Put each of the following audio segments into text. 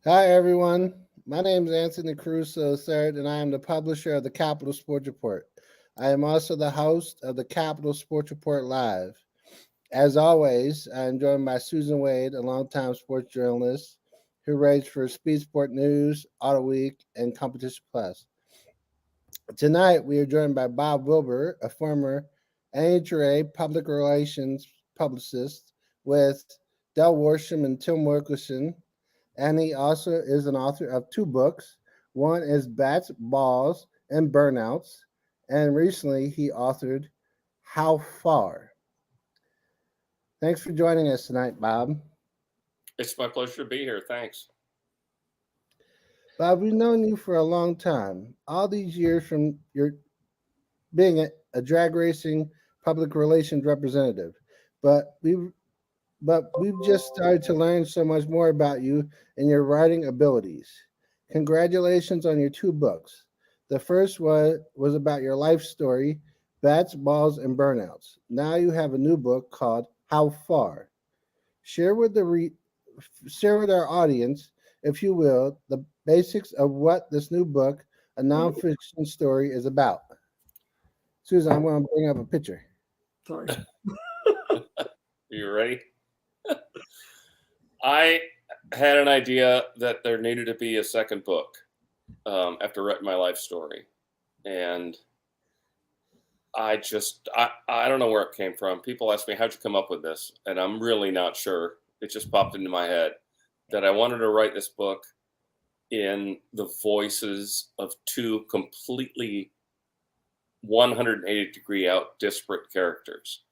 Hi, everyone. My name is Anthony Caruso III, and I am the publisher of the Capital Sports Report. I am also the host of the Capital Sports Report Live. As always, I am joined by Susan Wade, a longtime sports journalist who writes for Speed Sport News, Auto Week, and Competition Plus. Tonight, we are joined by Bob Wilber, a former NHRA public relations publicist with Worsham and Tim Wilkerson, and he also is an author of two books. One is Bats, Balls, and Burnouts, and recently he authored How Far. Thanks for joining us tonight, Bob. It's my pleasure to be here. Thanks. Bob, we've known you for a long time, all these years from your being a drag racing public relations representative, but we've just started to learn so much more about you and your writing abilities. Congratulations on your two books. The first was about your life story, Bats, Balls, and Burnouts. Now you have a new book called How Far. Share with share with our audience, if you will, the basics of what this new book, a nonfiction story, is about. Susan, I'm going to bring up a picture. Sorry. You ready? I had an idea that there needed to be a second book after writing my life story. And I don't know where it came from. People ask me, how'd you come up with this? And I'm really not sure. It just popped into my head that I wanted to write this book in the voices of two completely 180-degree out disparate characters.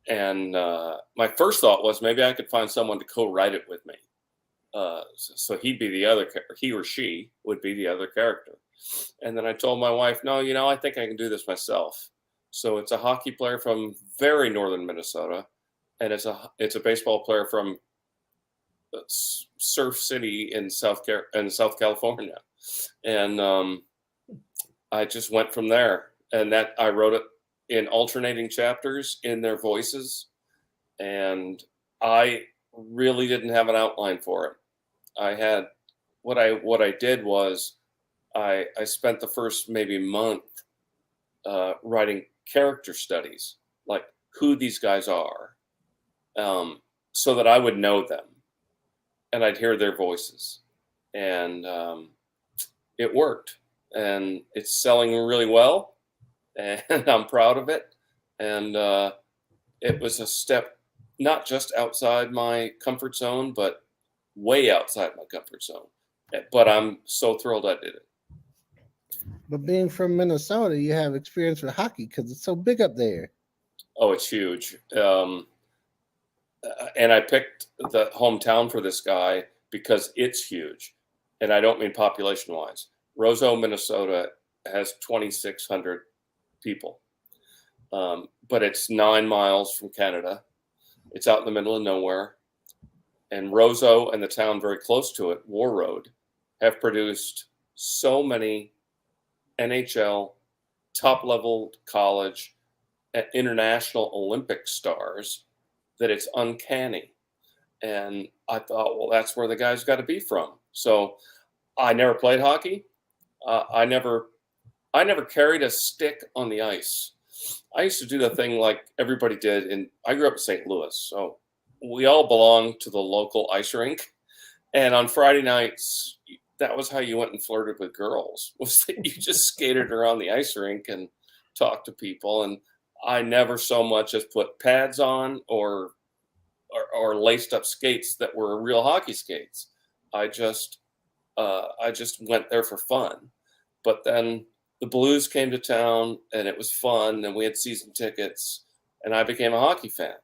And my first thought was maybe I could find someone to co-write it with me. So he'd be the other, he or she would be the other character. And then I told my wife, no, I think I can do this myself. So it's a hockey player from very northern Minnesota, and it's a baseball player from Surf City in South California. And I just went from there. And that I wrote it in alternating chapters in their voices. And I really didn't have an outline for it. I had what I did was I spent the first maybe month writing character studies, like who these guys are, so that I would know them and I'd hear their voices. And it worked. And it's selling really well. And I'm proud of it. And it was a step not just outside my comfort zone, but way outside my comfort zone. But I'm so thrilled I did it. But being from Minnesota, you have experience with hockey because it's so big up there. Oh, it's huge. And I picked the hometown for this guy because it's huge. And I don't mean population-wise. Roseau, Minnesota has 2,600 people. But it's 9 miles from Canada. It's out in the middle of nowhere. And Roseau and the town very close to it, War Road, have produced so many NHL, top-level college, and international Olympic stars that it's uncanny. And I thought, well, that's where the guy's got to be from. So I never played hockey. I never carried a stick on the ice. I used to do the thing like everybody did, and I grew up in St. Louis, so we all belonged to the local ice rink. And on Friday nights, that was how you went and flirted with girls, was that you just skated around the ice rink and talked to people. And I never so much as put pads on or laced up skates that were real hockey skates. I just went there for fun. But then the Blues came to town, and it was fun, and we had season tickets, and I became a hockey fan.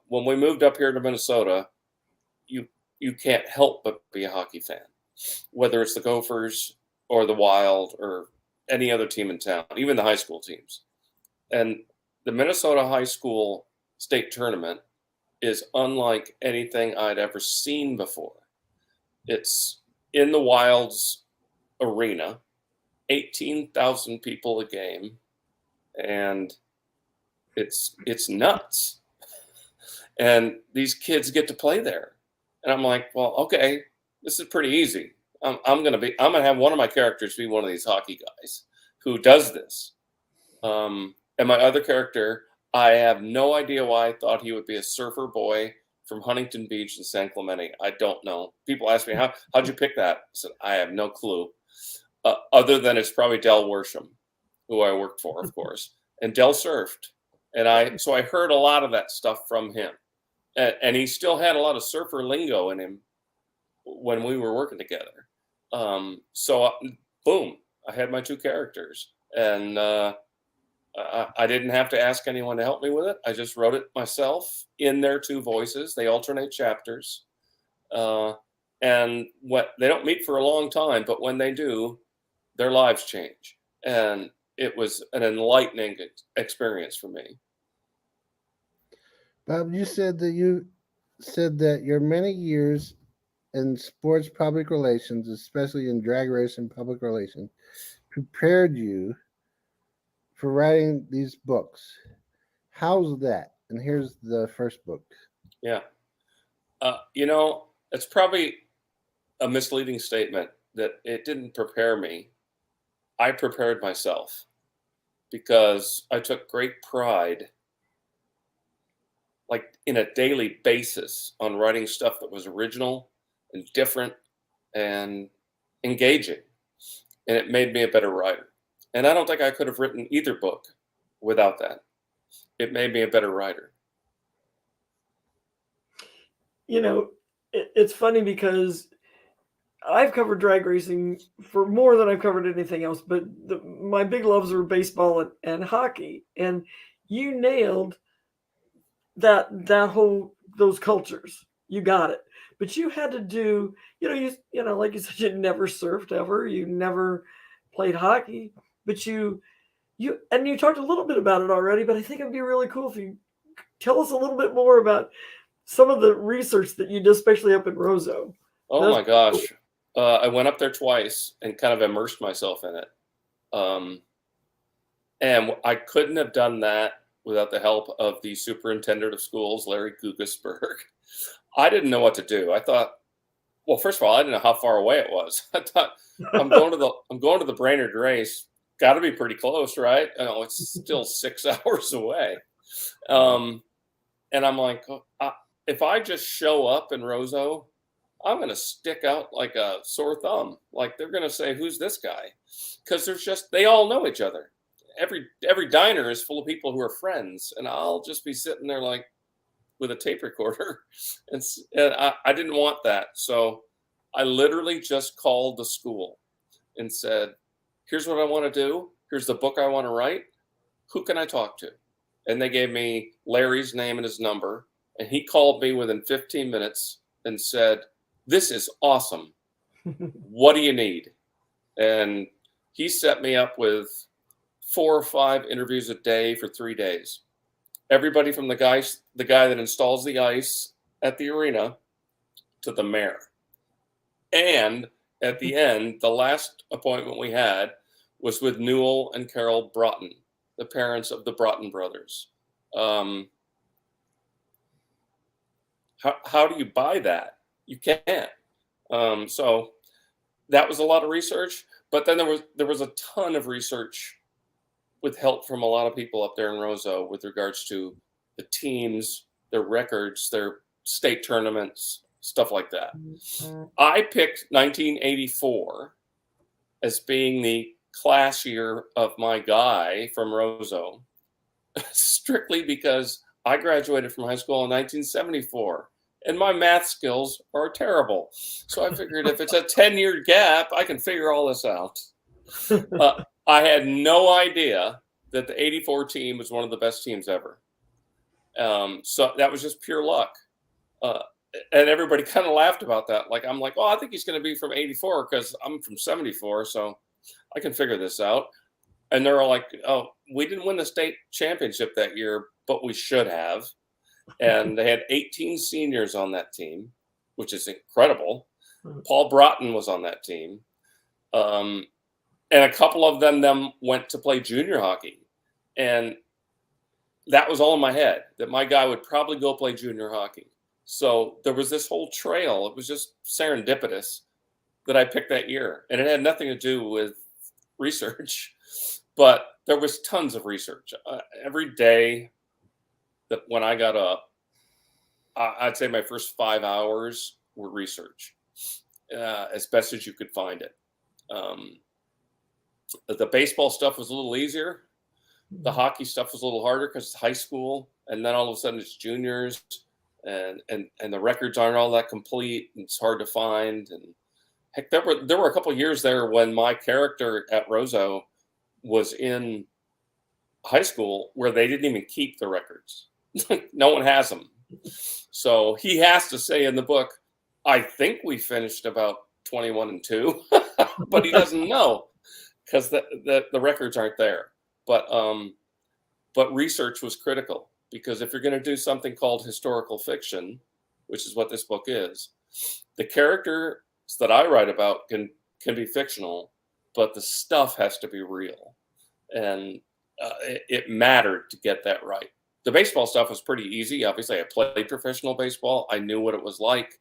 When we moved up here to Minnesota, you can't help but be a hockey fan, whether it's the Gophers or the Wild or any other team in town, even the high school teams. And the Minnesota high school state tournament is unlike anything I'd ever seen before. It's in the Wild's arena, 18,000 people a game, and it's nuts. And these kids get to play there. And I'm like, well, okay, this is pretty easy. I'm gonna have one of my characters be one of these hockey guys who does this. And my other character, I have no idea why I thought he would be a surfer boy from Huntington Beach in San Clemente. I don't know. People ask me, how'd you pick that? I said, I have no clue. Other than it's probably Del Worsham, who I worked for, of course. And Del surfed. And so I heard a lot of that stuff from him. And he still had a lot of surfer lingo in him when we were working together. So boom, I had my two characters. And I didn't have to ask anyone to help me with it. I just wrote it myself in their two voices. They alternate chapters. And they don't meet for a long time, but when they do, their lives change. And it was an enlightening experience for me. Bob, you said that your many years in sports public relations, especially in drag racing public relations, prepared you for writing these books. How's that? And here's the first book. Yeah. It's probably a misleading statement that it didn't prepare me. I prepared myself because I took great pride, like in a daily basis, on writing stuff that was original and different and engaging. And it made me a better writer. And I don't think I could have written either book without that. It made me a better writer. It's funny because I've covered drag racing for more than I've covered anything else, but my big loves are baseball and hockey. And you nailed those cultures. You got it. But you had to do, like you said, you never surfed ever. You never played hockey, but you talked a little bit about it already, but I think it'd be really cool if you tell us a little bit more about some of the research that you did, especially up in Roseau. Oh my gosh. I went up there twice and kind of immersed myself in it. And I couldn't have done that without the help of the superintendent of schools, Larry Gugesberg. I didn't know what to do. I thought, well, first of all, I didn't know how far away it was. I thought, I'm going to the Brainerd race. Got to be pretty close, right? It's still 6 hours away. And I'm like, if I just show up in Roseau, I'm going to stick out like a sore thumb. Like they're going to say, who's this guy? Because they all know each other. Every diner is full of people who are friends. And I'll just be sitting there like with a tape recorder. And I didn't want that. So I literally just called the school and said, here's what I want to do. Here's the book I want to write. Who can I talk to? And they gave me Larry's name and his number. And he called me within 15 minutes and said, this is awesome. What do you need? And he set me up with 4 or 5 interviews a day for 3 days. Everybody from the guy that installs the ice at the arena to the mayor. And at the end, the last appointment we had was with Newell and Carol Broughton, the parents of the Broughton brothers. How do you buy that? You can't. So that was a lot of research, but then there was a ton of research with help from a lot of people up there in Roseau with regards to the teams, their records, their state tournaments, stuff like that. I picked 1984 as being the class year of my guy from Roseau, strictly because I graduated from high school in 1974 and my math skills are terrible. So I figured if it's a 10-year gap, I can figure all this out. I had no idea that the 84 team was one of the best teams ever. So that was just pure luck. And everybody kind of laughed about that. I'm like, oh, I think he's going to be from 84 because I'm from 74. So I can figure this out. And they're all like, oh, we didn't win the state championship that year, but we should have. And they had 18 seniors on that team, which is incredible. Paul Broughton was on that team. And a couple of them went to play junior hockey. And that was all in my head, that my guy would probably go play junior hockey. So there was this whole trail. It was just serendipitous that I picked that year, and it had nothing to do with research, but there was tons of research. Every day that when I got up, I'd say my first 5 hours were research, as best as you could find it. The baseball stuff was a little easier. The hockey stuff was a little harder because it's high school, and then all of a sudden it's juniors, and the records aren't all that complete, and it's hard to find. And heck, there were a couple of years there when my character at Roseau was in high school where they didn't even keep the records. No one has them. So he has to say in the book, I think we finished about 21-2, but he doesn't know because the records aren't there. But research was critical, because if you're going to do something called historical fiction, which is what this book is, the characters that I write about can be fictional, but the stuff has to be real. And it mattered to get that right. The baseball stuff was pretty easy. Obviously, I played professional baseball. I knew what it was like.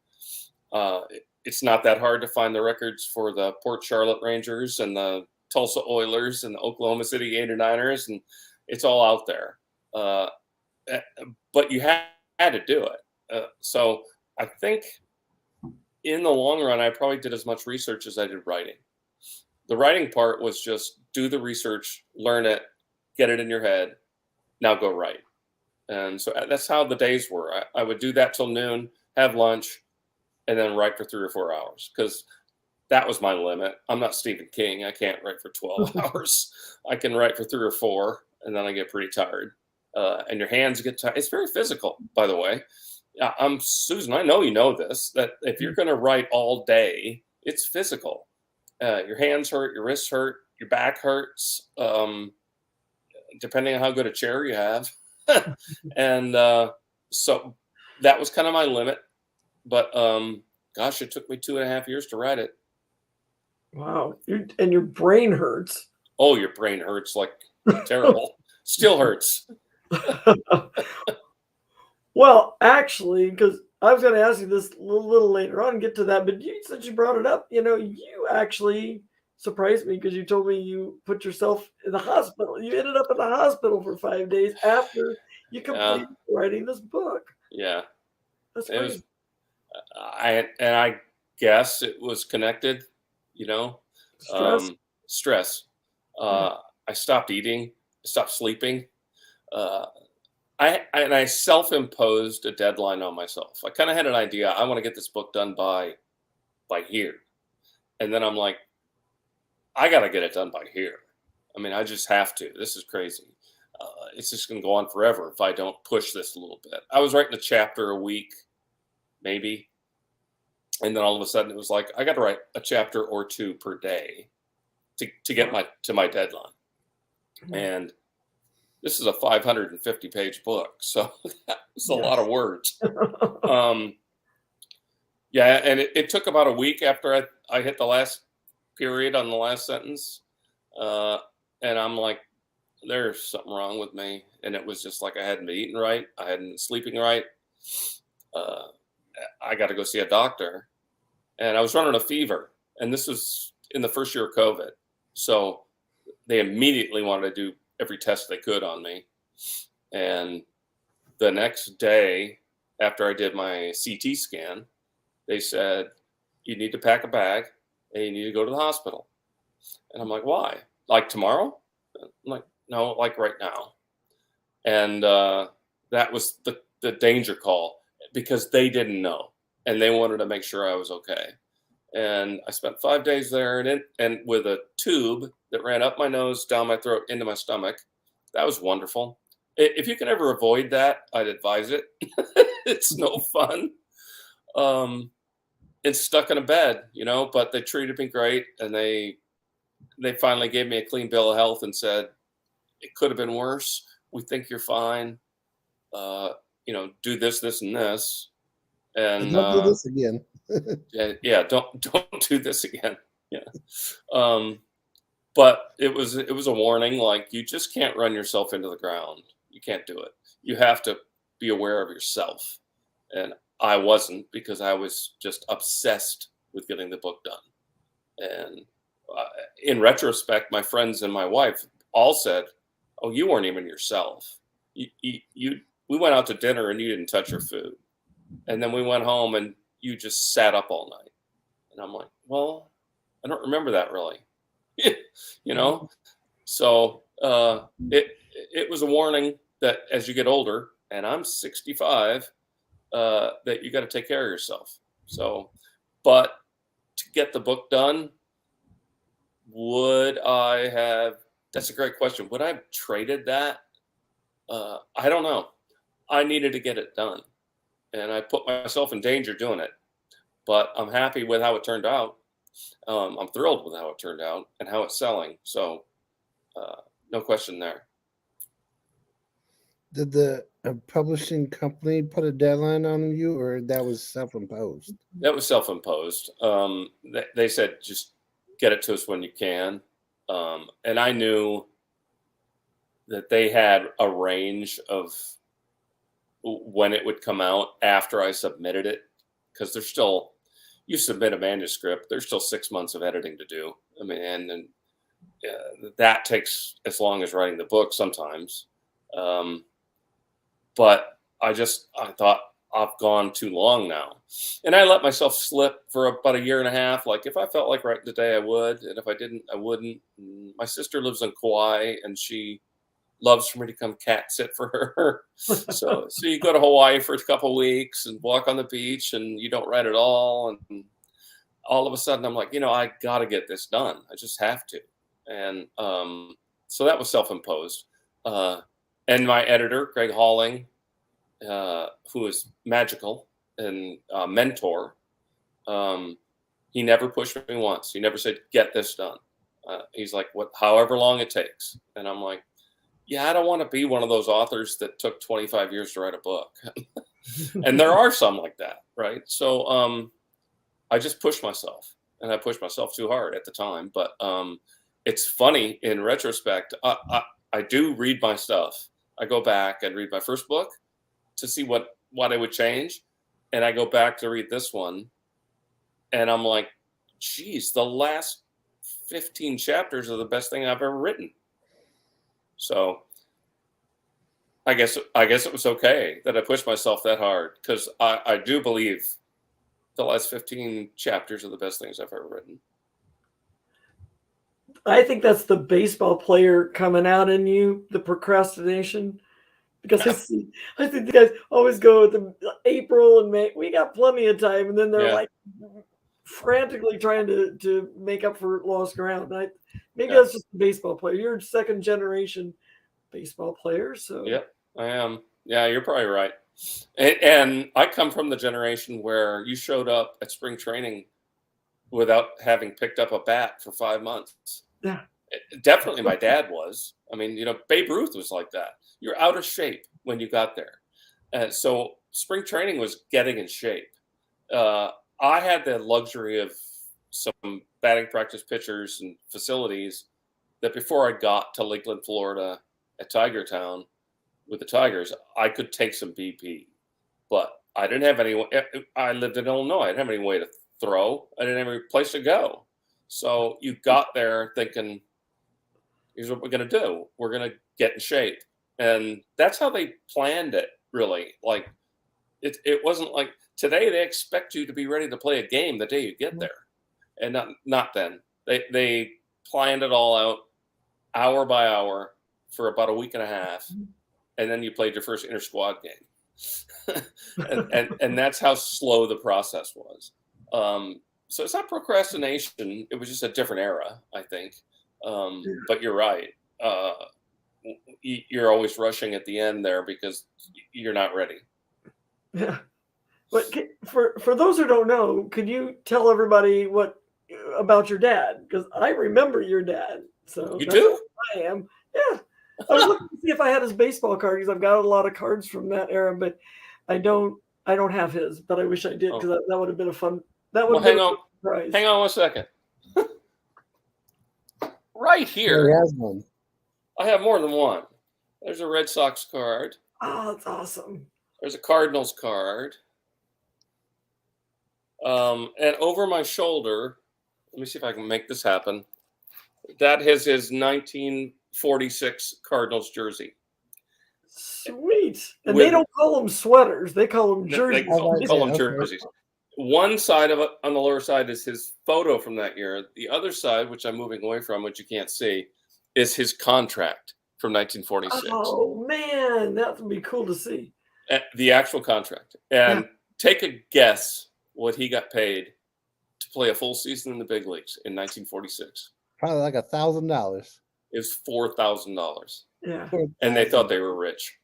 It's not that hard to find the records for the Port Charlotte Rangers and the Tulsa Oilers and the Oklahoma City 89ers, and it's all out there. But you had to do it. So I think in the long run, I probably did as much research as I did writing. The writing part was just do the research, learn it, get it in your head, now go write. And so that's how the days were. I would do that till noon, have lunch, and then write for 3 or 4 hours, because that was my limit. I'm not Stephen King. I can't write for 12 hours. I can write for 3 or 4, and then I get pretty tired. And your hands get tired. It's very physical, by the way. Susan, I know you know this, that if you're going to write all day, it's physical. Your hands hurt, your wrists hurt, your back hurts, depending on how good a chair you have. And so that was kind of my limit. But gosh, it took me 2.5 years to write it. Wow. And your brain hurts. Oh, your brain hurts like terrible. Still hurts. Well, actually, because I was going to ask you this a little later on, get to that, but since you brought it up, you actually surprised me, because you told me you put yourself in the hospital. You ended up in the hospital for 5 days after you completed writing this book. Yeah. That's crazy. I guess it was connected, stress. I stopped eating, stopped sleeping. I self-imposed a deadline on myself. I kind of had an idea. I want to get this book done by here. And then I'm like, I got to get it done by here. I mean, I just have to. This is crazy. It's just going to go on forever if I don't push this a little bit. I was writing a chapter a week, maybe. And then all of a sudden it was like, I got to write a chapter or 2 per day to get to my deadline. And this is a 550-page book, so it's a lot of words. Yeah, and it took about a week after I hit the last period on the last sentence, and I'm like, there's something wrong with me. And it was just like I hadn't been eating right, I hadn't been sleeping right. I got to go see a doctor, and I was running a fever, and this was in the first year of COVID, so they immediately wanted to do every test they could on me. And the next day after I did my CT scan, they said, you need to pack a bag and you need to go to the hospital. And I'm like, why? Like tomorrow? I'm like, no, like right now. And that was the danger call, because they didn't know and they wanted to make sure I was okay. And I spent 5 days there, and with a tube that ran up my nose, down my throat, into my stomach. That was wonderful. If you can ever avoid that, I'd advise it. It's no fun. It's stuck in a bed, but they treated me great, and they finally gave me a clean bill of health and said, it could have been worse. We think you're fine. Do this, this, and this. And don't do this again. yeah, don't do this again. Yeah. But it was a warning, like, you just can't run yourself into the ground. You can't do it. You have to be aware of yourself. And I wasn't, because I was just obsessed with getting the book done. And in retrospect, my friends and my wife all said, "Oh, you weren't even yourself. We went out to dinner and you didn't touch your food. And then we went home and you just sat up all night." And I'm like, well, I don't remember that really, you know? So it was a warning that as you get older, and I'm 65, that you got to take care of yourself. So, but to get the book done, would I have, that's a great question. Would I have traded that? I don't know. I needed to get it done, and I put myself in danger doing it, but I'm happy with how it turned out. I'm thrilled with how it turned out and how it's selling. So no question there. Did the publishing company put a deadline on you, or that was self-imposed? That was self-imposed. They said, just get it to us when you can. And I knew that they had a range of when it would come out after I submitted it, because there's still, you submit a manuscript, there's still 6 months of editing to do. I mean, and that takes as long as writing the book sometimes. But I thought, I've gone too long now. And I let myself slip for about a year and a half. Like, if I felt like writing today, I would. And if I didn't, I wouldn't. And my sister lives in Kauai, and she loves for me to come cat sit for her. So you go to Hawaii for a couple of weeks and walk on the beach, and you don't write at all. And all of a sudden I'm like, I got to get this done. I just have to. And so that was self-imposed. And my editor, Greg Halling, who is magical and mentor, he never pushed me once. He never said, get this done. He's like, however long it takes. And I'm like, yeah, I don't want to be one of those authors that took 25 years to write a book. And there are some like that, right? So I just pushed myself, and I pushed myself too hard at the time. But it's funny in retrospect. I do read my stuff. I go back and read my first book to see what I would change. And I go back to read this one, and I'm like, geez, the last 15 chapters are the best thing I've ever written. So I guess it was okay that I pushed myself that hard, because I do believe the last 15 chapters are the best things I've ever written. I think that's the baseball player coming out in you, the procrastination. Because I see the guys always go with the April and May. We got plenty of time, and then they're like frantically trying to make up for lost ground. Maybe that's just a baseball player. You're a second generation baseball player, so yep, I am. Yeah, you're probably right. And I come from the generation where you showed up at spring training without having picked up a bat for 5 months. Yeah. Definitely my dad was. I mean, Babe Ruth was like that. You're out of shape when you got there. So spring training was getting in shape. I had the luxury of some batting practice pitchers and facilities that before I got to Lakeland, Florida at Tiger Town with the Tigers, I could take some BP. But I didn't have any. I lived in Illinois. I didn't have any way to throw. I didn't have any place to go. So you got there thinking, here's what we're going to do. We're going to get in shape. And that's how they planned it, really. Like, it wasn't like today they expect you to be ready to play a game the day you get there. And not then. They planned it all out hour by hour for about a week and a half. And then you played your first inter-squad game. and that's how slow the process was. So it's not procrastination. It was just a different era, I think. But you're right. You're always rushing at the end there because you're not ready. Yeah. But for those who don't know, could you tell everybody about your dad? Because I remember your dad. So you do? I am. Yeah. I was looking to see if I had his baseball card, because I've got a lot of cards from that era, but I don't have his, but I wish I did, because that would have been a fun. That would hang on. Surprise. Hang on 1 second. Right here. He has one. I have more than one. There's a Red Sox card. Oh, that's awesome. There's a Cardinals card. And over my shoulder, let me see if I can make this happen. That is his 1946 Cardinals jersey. Sweet. And they don't call them sweaters; they call them They jerseys. call them Okay. jerseys. One side of it, on the lower side, is his photo from that year. The other side, which I'm moving away from, which you can't see, is his contract from 1946. Oh man, that would be cool to see. The actual contract. And take a guess what he got paid to play a full season in the big leagues in 1946. Probably like $1,000. It was $4,000. Yeah. And they thought they were rich.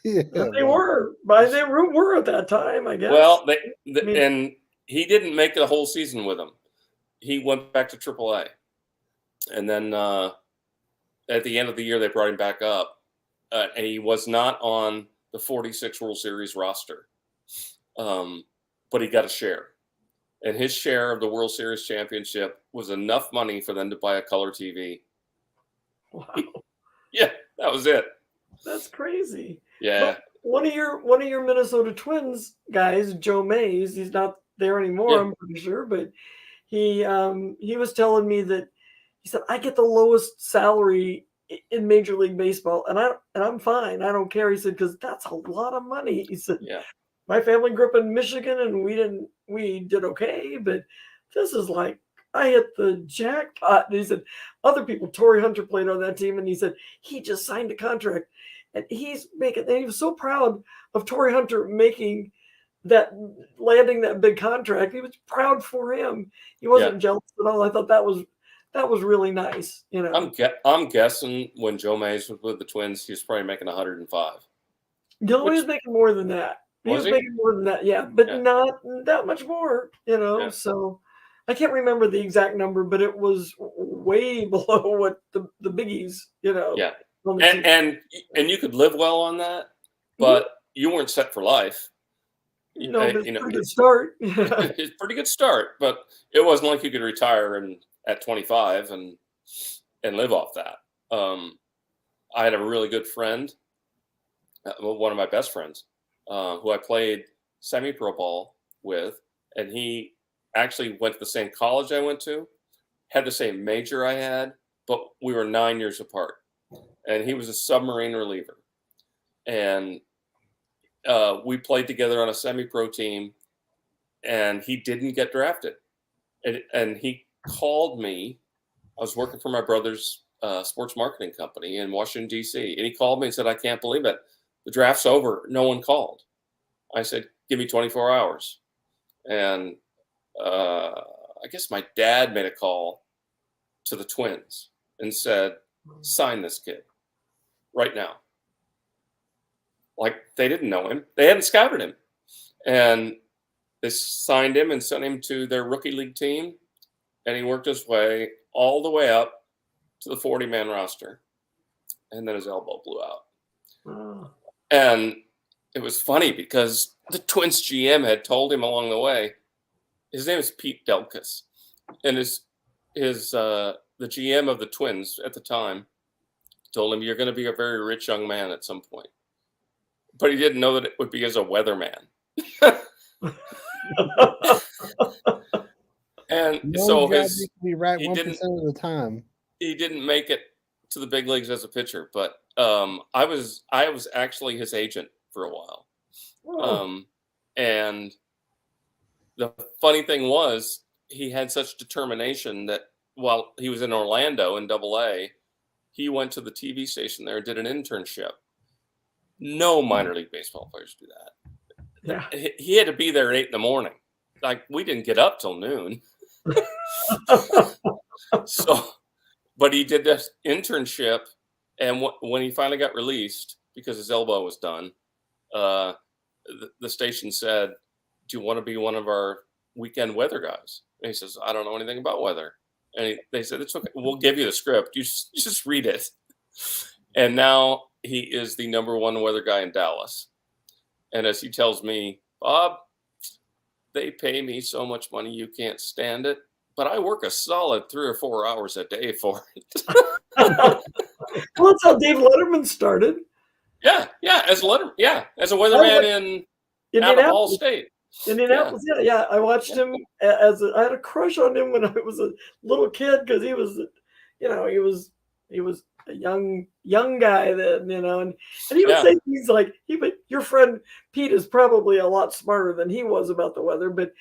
Yeah, They were, but they were at that time, I guess. Well, and he didn't make the whole season with them. He went back to AAA. And then at the end of the year, they brought him back up. And he was not on the 46 World Series roster. But he got a share. And his share of the World Series championship was enough money for them to buy a color TV. Wow. Yeah, that was it. That's crazy. Yeah. But one of your Minnesota Twins guys, Joe Mays, he's not there anymore, Yeah. I'm pretty sure, but he was telling me that he said, I get the lowest salary in Major League Baseball, and I'm fine. I don't care. He said, because that's a lot of money. He said, Yeah. my family grew up in Michigan and we did okay, but this is like I hit the jackpot. And he said, other people, Torrey Hunter played on that team, and he said he just signed a contract. And he was so proud of Torrey Hunter landing that big contract. He was proud for him. He wasn't jealous at all. I thought that was really nice. You know, I'm guessing when Joe Mays was with the Twins, he was probably making 105. Gilroy was making more than that. He was making more than that, but not that much more. You know, so I can't remember the exact number, but it was way below what the biggies. You know, And you could live well on that, but you weren't set for life. No, but it's a pretty good start. It's a pretty good start, but it wasn't like you could retire at 25 and live off that. I had a really good friend, one of my best friends, who I played semi-pro ball with, and he actually went to the same college I went to, had the same major I had, but we were 9 years apart. And he was a submarine reliever. And we played together on a semi-pro team, and he didn't get drafted. And he called me. I was working for my brother's sports marketing company in Washington, D.C. And he called me and said, I can't believe it. The draft's over. No one called. I said, give me 24 hours. And I guess my dad made a call to the Twins and said, sign this kid right now. Like, they didn't know him. They hadn't scouted him. And they signed him and sent him to their rookie league team. And he worked his way all the way up to the 40-man roster. And then his elbow blew out. Oh. And it was funny because the Twins GM had told him along the way, his name is Pete Delkus. And the GM of the Twins at the time told him, you're going to be a very rich young man at some point. But he didn't know that it would be as a weatherman. And so be right he 1% didn't of the time. He didn't make it to the big leagues as a pitcher, but I was actually his agent for a while. And the funny thing was, he had such determination that while he was in Orlando in AA, he went to the TV station there and did an internship. No minor league baseball players do that. Yeah. He had to be there at 8 a.m. Like, we didn't get up till noon. But he did this internship, and when he finally got released because his elbow was done, the station said, do you want to be one of our weekend weather guys? And he says, I don't know anything about weather. And they said, it's okay. We'll give you the script. You just read it. And now he is the #1 weather guy in Dallas. And as he tells me, Bob, they pay me so much money you can't stand it, but I work a solid 3 or 4 hours a day for it. Well, that's how Dave Letterman started. As a weatherman out of Ball State. Indianapolis, yeah. I watched him I had a crush on him when I was a little kid because he was, he was a young guy then, and he would say things like, your friend Pete is probably a lot smarter than he was about the weather, but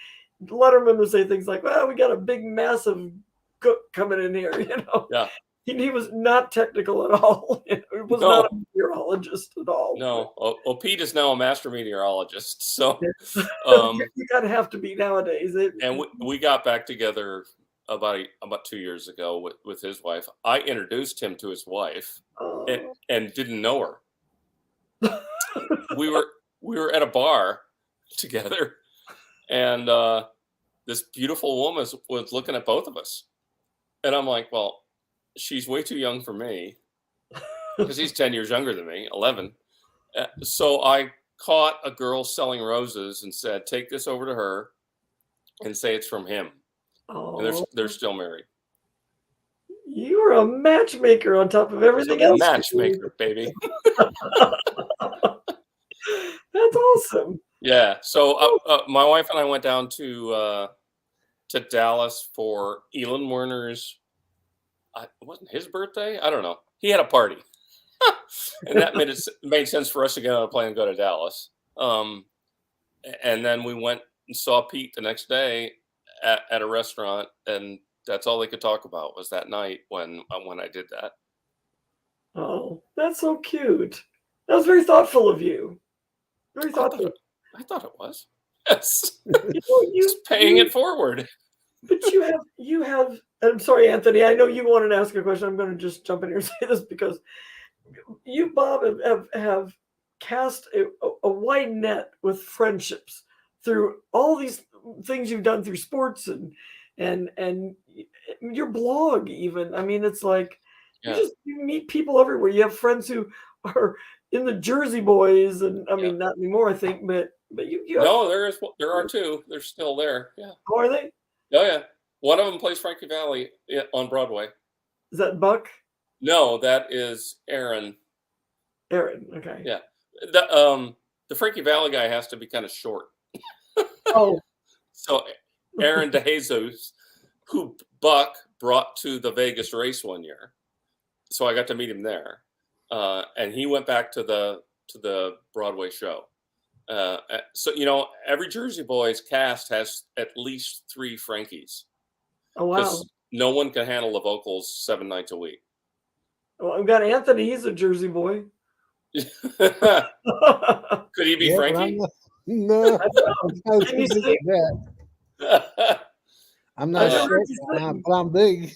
Letterman would say things like, well, we got a big massive cook coming in here, Yeah. He was not technical at all. He was not a meteorologist at all. No. Well, Pete is now a master meteorologist. So you kind of have to be nowadays. And we got back together about 2 years ago with his wife. I introduced him to his wife and didn't know her. we were at a bar together, and this beautiful woman was looking at both of us. And I'm like, well, she's way too young for me because he's 10 years younger than me, 11. So I caught a girl selling roses and said, take this over to her and say it's from him. And they're still married. You were a matchmaker on top of everything else. Matchmaker, baby. That's awesome. Yeah. So my wife and I went down to Dallas for Elon Werner's. It wasn't his birthday. I don't know. He had a party, and that made sense for us to get on a plane and go to Dallas. And then we went and saw Pete the next day at a restaurant, and that's all they could talk about was that night when I did that. Oh, that's so cute. That was very thoughtful of you. Very thoughtful. I thought it was. Yes. Just paying it forward. But you have. I'm sorry, Anthony. I know you wanted to ask a question. I'm going to just jump in here and say this because you, Bob, have cast a wide net with friendships through all these things you've done through sports and your blog even. I mean, it's like you meet people everywhere. You have friends who are in the Jersey Boys, and I mean, not anymore, I think, but you no, there are two. They're still there. Yeah. How are they? Oh yeah. One of them plays Frankie Valli on Broadway. Is that Buck? No, that is Aaron. Aaron, okay. Yeah. The Frankie Valli guy has to be kind of short. Oh. So Aaron DeJesus, who Buck brought to the Vegas race one year. So I got to meet him there. And he went back to the Broadway show. So, every Jersey Boys cast has at least 3 Frankies. Oh, wow. No one can handle the vocals 7 nights a week. Well, I've got Anthony. He's a Jersey boy. Could he be Frankie? No. Can you sing? I'm not sure, but I'm big.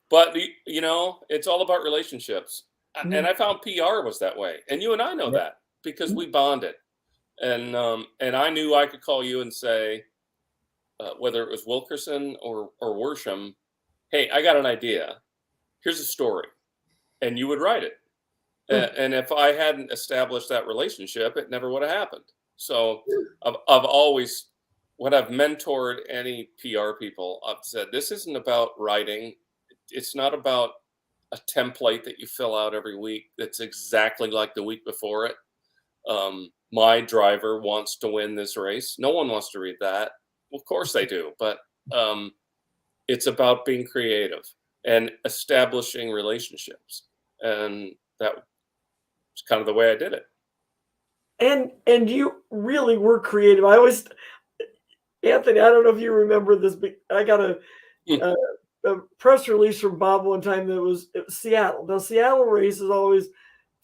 But, it's all about relationships. Mm-hmm. And I found PR was that way. And you and I know that because we bonded. And I knew I could call you and say, whether it was Wilkerson or Worsham, hey, I got an idea. Here's a story. And you would write it. And if I hadn't established that relationship, it never would have happened. So I've always, when I've mentored any PR people, I've said, this isn't about writing. It's not about a template that you fill out every week that's exactly like the week before it. My driver wants to win this race. No one wants to read that. Well, of course they do. But it's about being creative and establishing relationships. And that was kind of the way I did it. And you really were creative. Anthony, I don't know if you remember this, but I got a press release from Bob one time that was Seattle. Now, Seattle race is always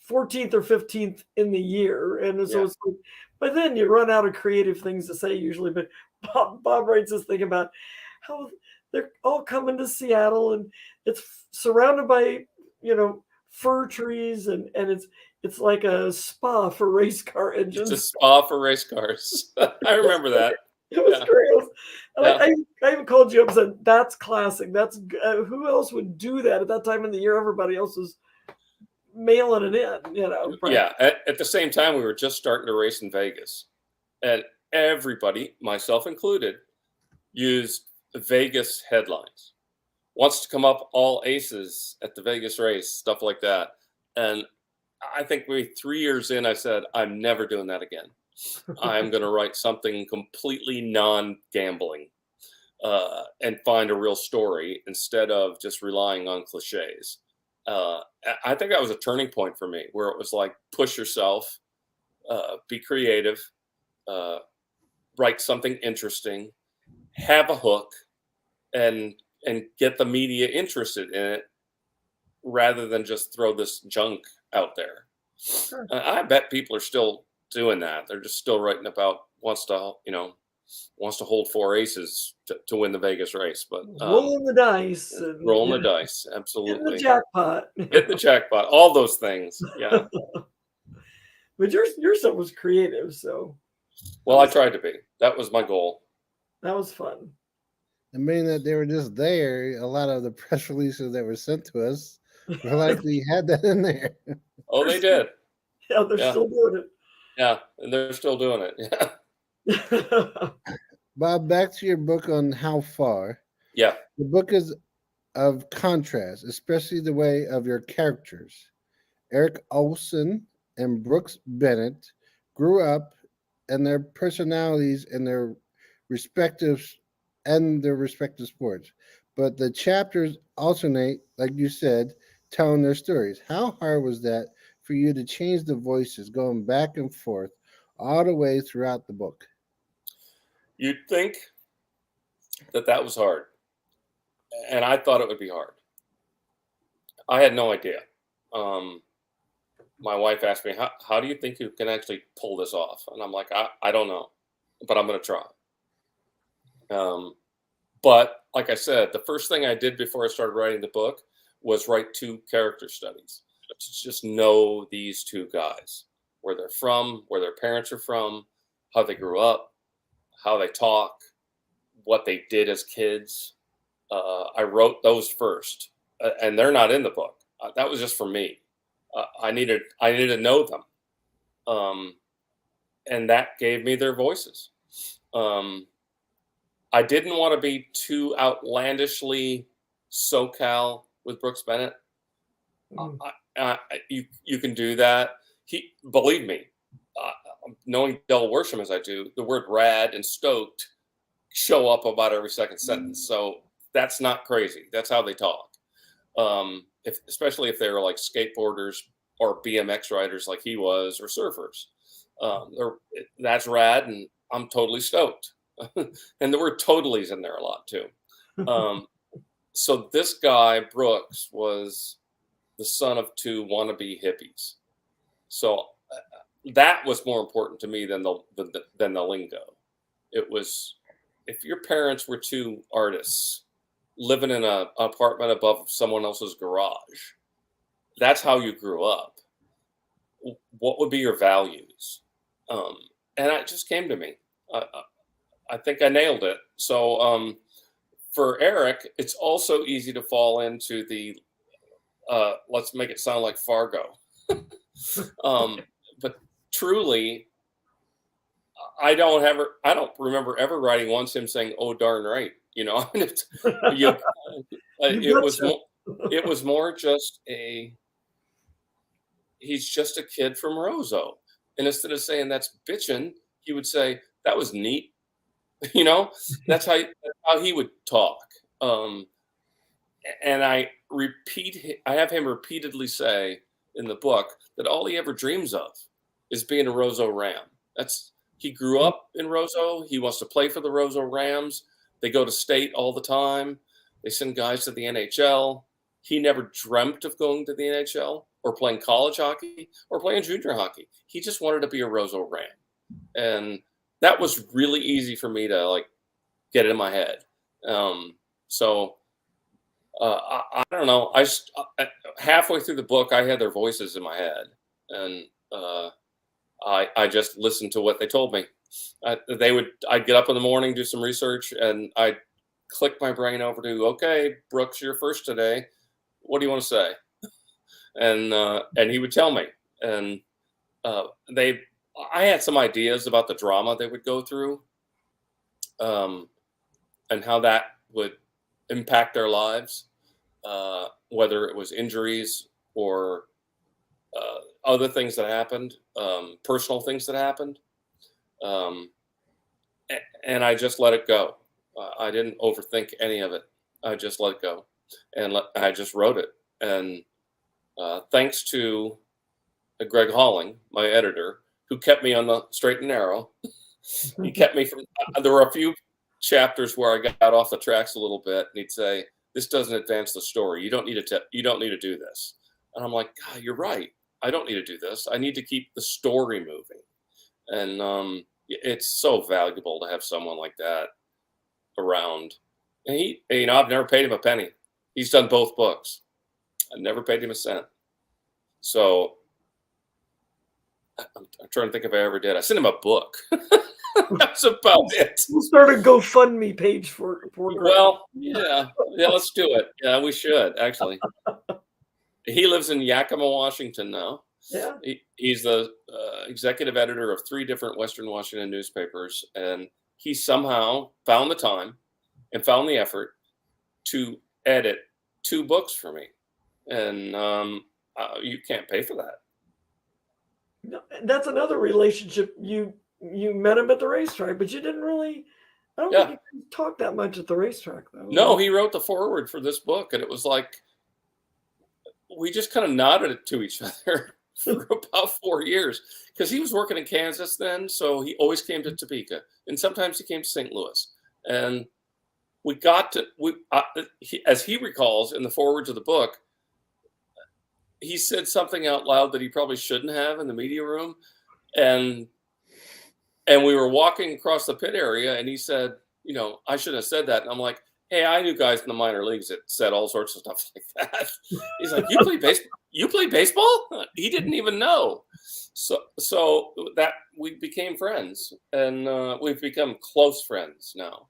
14th or 15th in the year. And so it's like, but then you run out of creative things to say usually. But Bob writes this thing about how they're all coming to Seattle and it's surrounded by, fir trees and it's like a spa for race car engines. It's a spa for race cars. I remember that. It was great. I even called you up and said, that's classic. That's who else would do that at that time in the year? Everybody else was mailing it in, Right? Yeah. At the same time, we were just starting to race in Vegas. And everybody, myself included, used Vegas headlines. Wants to come up all aces at the Vegas race, stuff like that. And I think 3 years in, I said, I'm never doing that again. I'm going to write something completely non-gambling and find a real story instead of just relying on cliches. I think that was a turning point for me, where it was like, push yourself, be creative, uh, write something interesting, have a hook, and get the media interested in it, rather than just throw this junk out there. Sure. I bet people are still doing that. They're just still writing about wants to hold 4 aces to win the Vegas race, but Rolling the dice and rolling the dice, hitting the absolutely. jackpot. Hit the jackpot, all those things. Yeah. But your stuff was creative, so Well, I tried to be. That was my goal. that was fun. I mean that they were just there. A lot of the press releases that were sent to us were like we had that in there. Oh, they did. Yeah, they're Yeah. still doing Yeah, and they're still doing it. Yeah. it. Bob, back to your book on How Far. Yeah. The book is of contrast, especially the way of your characters. Eric Olson and Brooks Bennett grew up, and their personalities and their respective sports. But the chapters alternate, like you said, telling their stories. How hard was that for you to change the voices, going back and forth all the way throughout the book? You'd think that was hard, and I thought it would be hard. I had no idea. My wife asked me, how do you think you can actually pull this off? And I'm like, I don't know, but I'm going to try. But like I said, the first thing I did before I started writing the book was write 2 character studies to just know these 2 guys, where they're from, where their parents are from, how they grew up, how they talk, what they did as kids. I wrote those first, and they're not in the book. That was just for me. I needed to know them, and that gave me their voices. I didn't want to be too outlandishly SoCal with Brooks Bennett. You can do that. Believe me, knowing Del Worsham as I do, the word rad and stoked show up about every second sentence. So that's not crazy. That's how they talk. Especially if they were like skateboarders or BMX riders like he was, or surfers. That's rad, and I'm totally stoked. And the word totally's in there a lot too. So this guy, Brooks, was the son of 2 wannabe hippies. So that was more important to me than the lingo. It was, if your parents were 2 artists living in an apartment above someone else's garage, that's how you grew up. What would be your values? And it just came to me. I think I nailed it. So for Eric, it's also easy to fall into the let's make it sound like Fargo. But truly, I don't remember ever writing once him saying, "Oh, darn right." You know, it was more just he's just a kid from Roseau. And instead of saying that's bitchin', he would say, that was neat. You know, that's how he would talk. And I have him repeatedly say in the book that all he ever dreams of is being a Roseau Ram. He grew up in Roseau. He wants to play for the Roseau Rams. They go to state all the time. They send guys to the NHL. He never dreamt of going to the NHL or playing college hockey or playing junior hockey. He just wanted to be a Roseau Ram. And that was really easy for me to get in my head. So I don't know. Halfway through the book, I had their voices in my head, and I just listened to what they told me. I'd get up in the morning, do some research, and I'd click my brain over to, okay, Brooks, you're first today. What do you want to say? And he would tell me, and I had some ideas about the drama they would go through, and how that would impact their lives, whether it was injuries or other things that happened, personal things that happened. And I just let it go. I didn't overthink any of it. I just let it go, and I just wrote it. And thanks to Greg Halling, my editor, who kept me on the straight and narrow. He kept me from. There were a few chapters where I got off the tracks a little bit, and he'd say, "This doesn't advance the story. You don't need to. You don't need to do this." And I'm like, "God, you're right. I don't need to do this. I need to keep the story moving." And it's so valuable to have someone like that around. And I've never paid him a penny. He's done both books. I never paid him a cent. So I'm trying to think if I ever did. I sent him a book. That's about it. We'll start a GoFundMe page for Greg. Well, yeah, let's do it. Yeah, we should actually. He lives in Yakima, Washington now. Yeah. He's the executive editor of 3 different Western Washington newspapers, and he somehow found the time and found the effort to edit 2 books for me, and you can't pay for that. No, that's another relationship. You met him at the racetrack, but you didn't really. I don't think you talked that much at the racetrack, though. No, he wrote the foreword for this book, and it was like we just kind of nodded it to each other for about 4 years, because he was working in Kansas then, so he always came to Topeka, and sometimes he came to St. Louis. And we got to as he recalls in the foreword to the book, he said something out loud that he probably shouldn't have in the media room, and we were walking across the pit area, and he said, I shouldn't have said that. And I'm like, hey, I knew guys in the minor leagues that said all sorts of stuff like that. He's like, you play baseball? He didn't even know. So that we became friends, and we've become close friends now.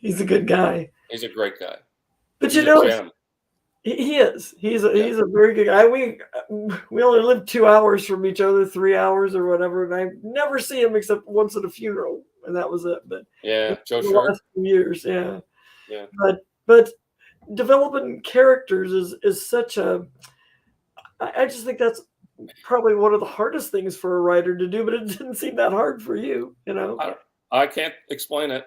He's a good guy. He's a great guy. But He's a gem. he is. He's a very good guy. We only live 2 hours from each other, 3 hours or whatever, and I never see him except once at a funeral, and that was it. But yeah, Joe the Short. last few years, yeah. Yeah. But developing characters is such a. I just think that's probably one of the hardest things for a writer to do, but it didn't seem that hard for you, I can't explain it.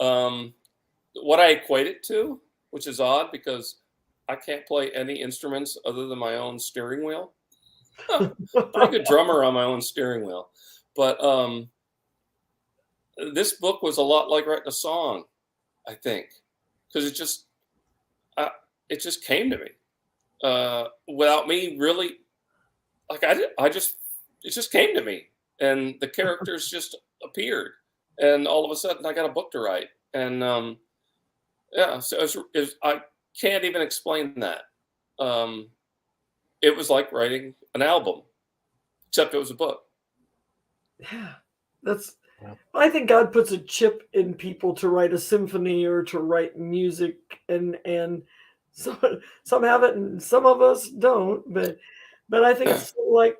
What I equate it to, which is odd because I can't play any instruments other than my own steering wheel. Pretty good drummer on my own steering wheel. But this book was a lot like writing a song, I think, because it just came to me without me really, it just came to me, and the characters just appeared, and all of a sudden I got a book to write, and so I can't even explain that. It was like writing an album, except it was a book. Yeah, I think God puts a chip in people to write a symphony or to write music, and some have it and some of us don't. But I think it's like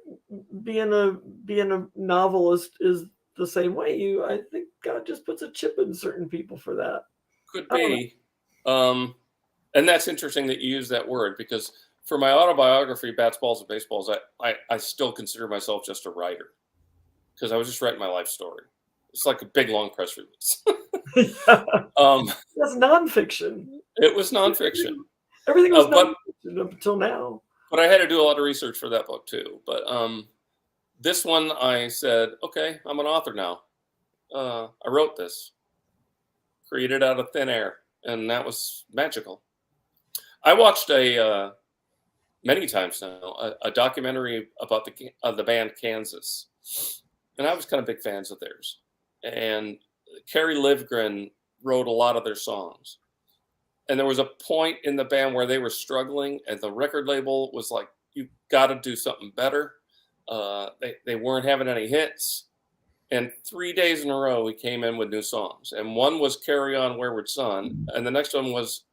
being a novelist is the same way. I think God just puts a chip in certain people for that. Could be. And that's interesting that you use that word, because for my autobiography, Bats, Balls, and Baseballs, I still consider myself just a writer, because I was just writing my life story. It's like a big, long press release. That's nonfiction. It was nonfiction. Everything was nonfiction up until now. But I had to do a lot of research for that book too. But this one, I said, okay, I'm an author now. I wrote this, created out of thin air, and that was magical. I watched many times now a documentary about the band Kansas, and I was kind of big fans of theirs. And Kerry Livgren wrote a lot of their songs. And there was a point in the band where they were struggling, and the record label was like, you got to do something better. They weren't having any hits. And 3 days in a row, he came in with new songs. And one was Carry On Wayward Son, and the next one was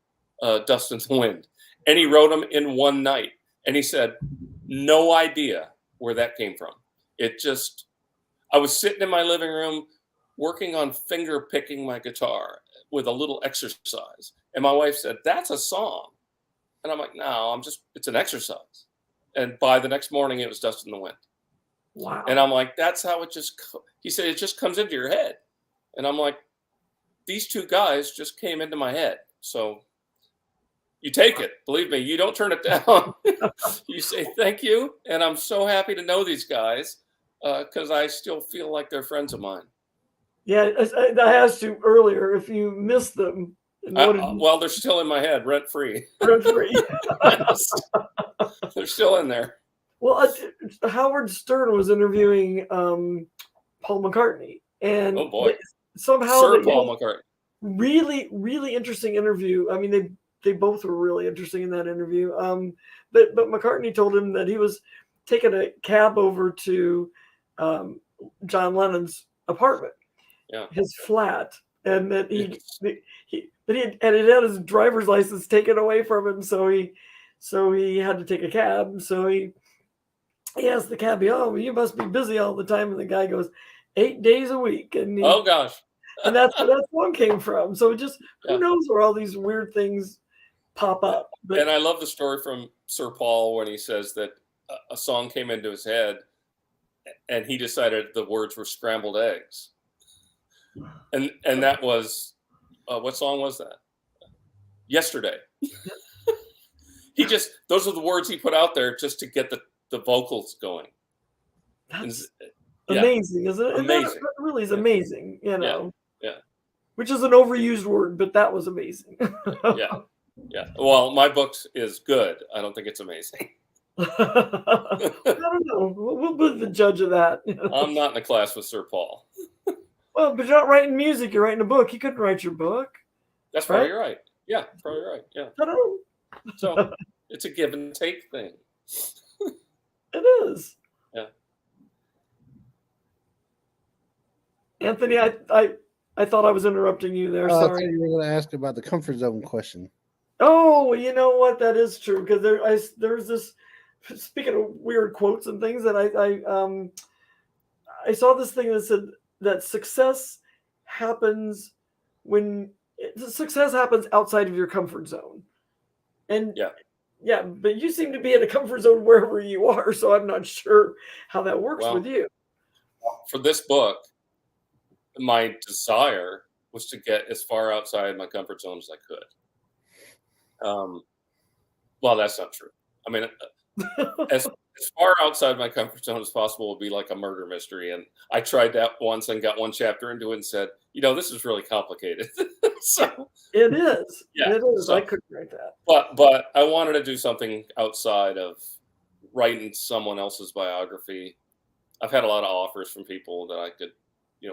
Dust in the Wind. And he wrote them in one night. And he said, no idea where that came from. I was sitting in my living room working on finger picking my guitar with a little exercise. And my wife said, that's a song. And I'm like, no, it's an exercise. And by the next morning, it was Dust in the Wind. Wow. And I'm like, that's how it just, He said, it just comes into your head. And I'm like, these two guys just came into my head. So you take it. Believe me, you don't turn it down. You say thank you. And I'm so happy to know these guys because I still feel like they're friends of mine. Yeah, I asked you earlier if you missed them. Well, they're still in my head, rent free. Rent free. They're still in there. Well, Howard Stern was interviewing Paul McCartnney, and oh boy, somehow Sir Paul McCartney. Really, really interesting interview. I mean, they both were really interesting in that interview. But McCartney told him that he was taking a cab over to John Lennon's apartment, his flat, and that he had his driver's license taken away from him, so he had to take a cab. So he asked the cabbie, "Oh, you must be busy all the time," and the guy goes, 8 days a week, and oh gosh. And that's where that song came from. So just who knows where all these weird things pop up. But, and I love the story from Sir Paul when he says that a song came into his head and he decided the words were scrambled eggs. And that was, what song was that? Yesterday. Those are the words he put out there just to get the vocals going. That's amazing, isn't it? Amazing. That really is amazing, Yeah. Which is an overused word, but that was amazing. Yeah. Well, my book is good. I don't think it's amazing. I don't know. We'll be the judge of that. I'm not in a class with Sir Paul. Well, but you're not writing music. You're writing a book. He couldn't write your book. That's probably right. Yeah, probably right. Yeah. I don't know. So it's a give and take thing. It is. Yeah. Anthony, I thought I was interrupting you there. I Sorry. thought you were going to ask about the comfort zone question. Oh, you know what? That is true, because there's this. Speaking of weird quotes and things, that I saw this thing that said that success happens outside of your comfort zone, and but you seem to be in a comfort zone wherever you are, so I'm not sure how that works with you. For this book, my desire was to get as far outside my comfort zone as I could. Well, that's not true. I mean, as far outside my comfort zone as possible would be like a murder mystery. And I tried that once and got one chapter into it and said, this is really complicated. So it is. Yeah, it is. I couldn't write that. But I wanted to do something outside of writing someone else's biography. I've had a lot of offers from people that I could,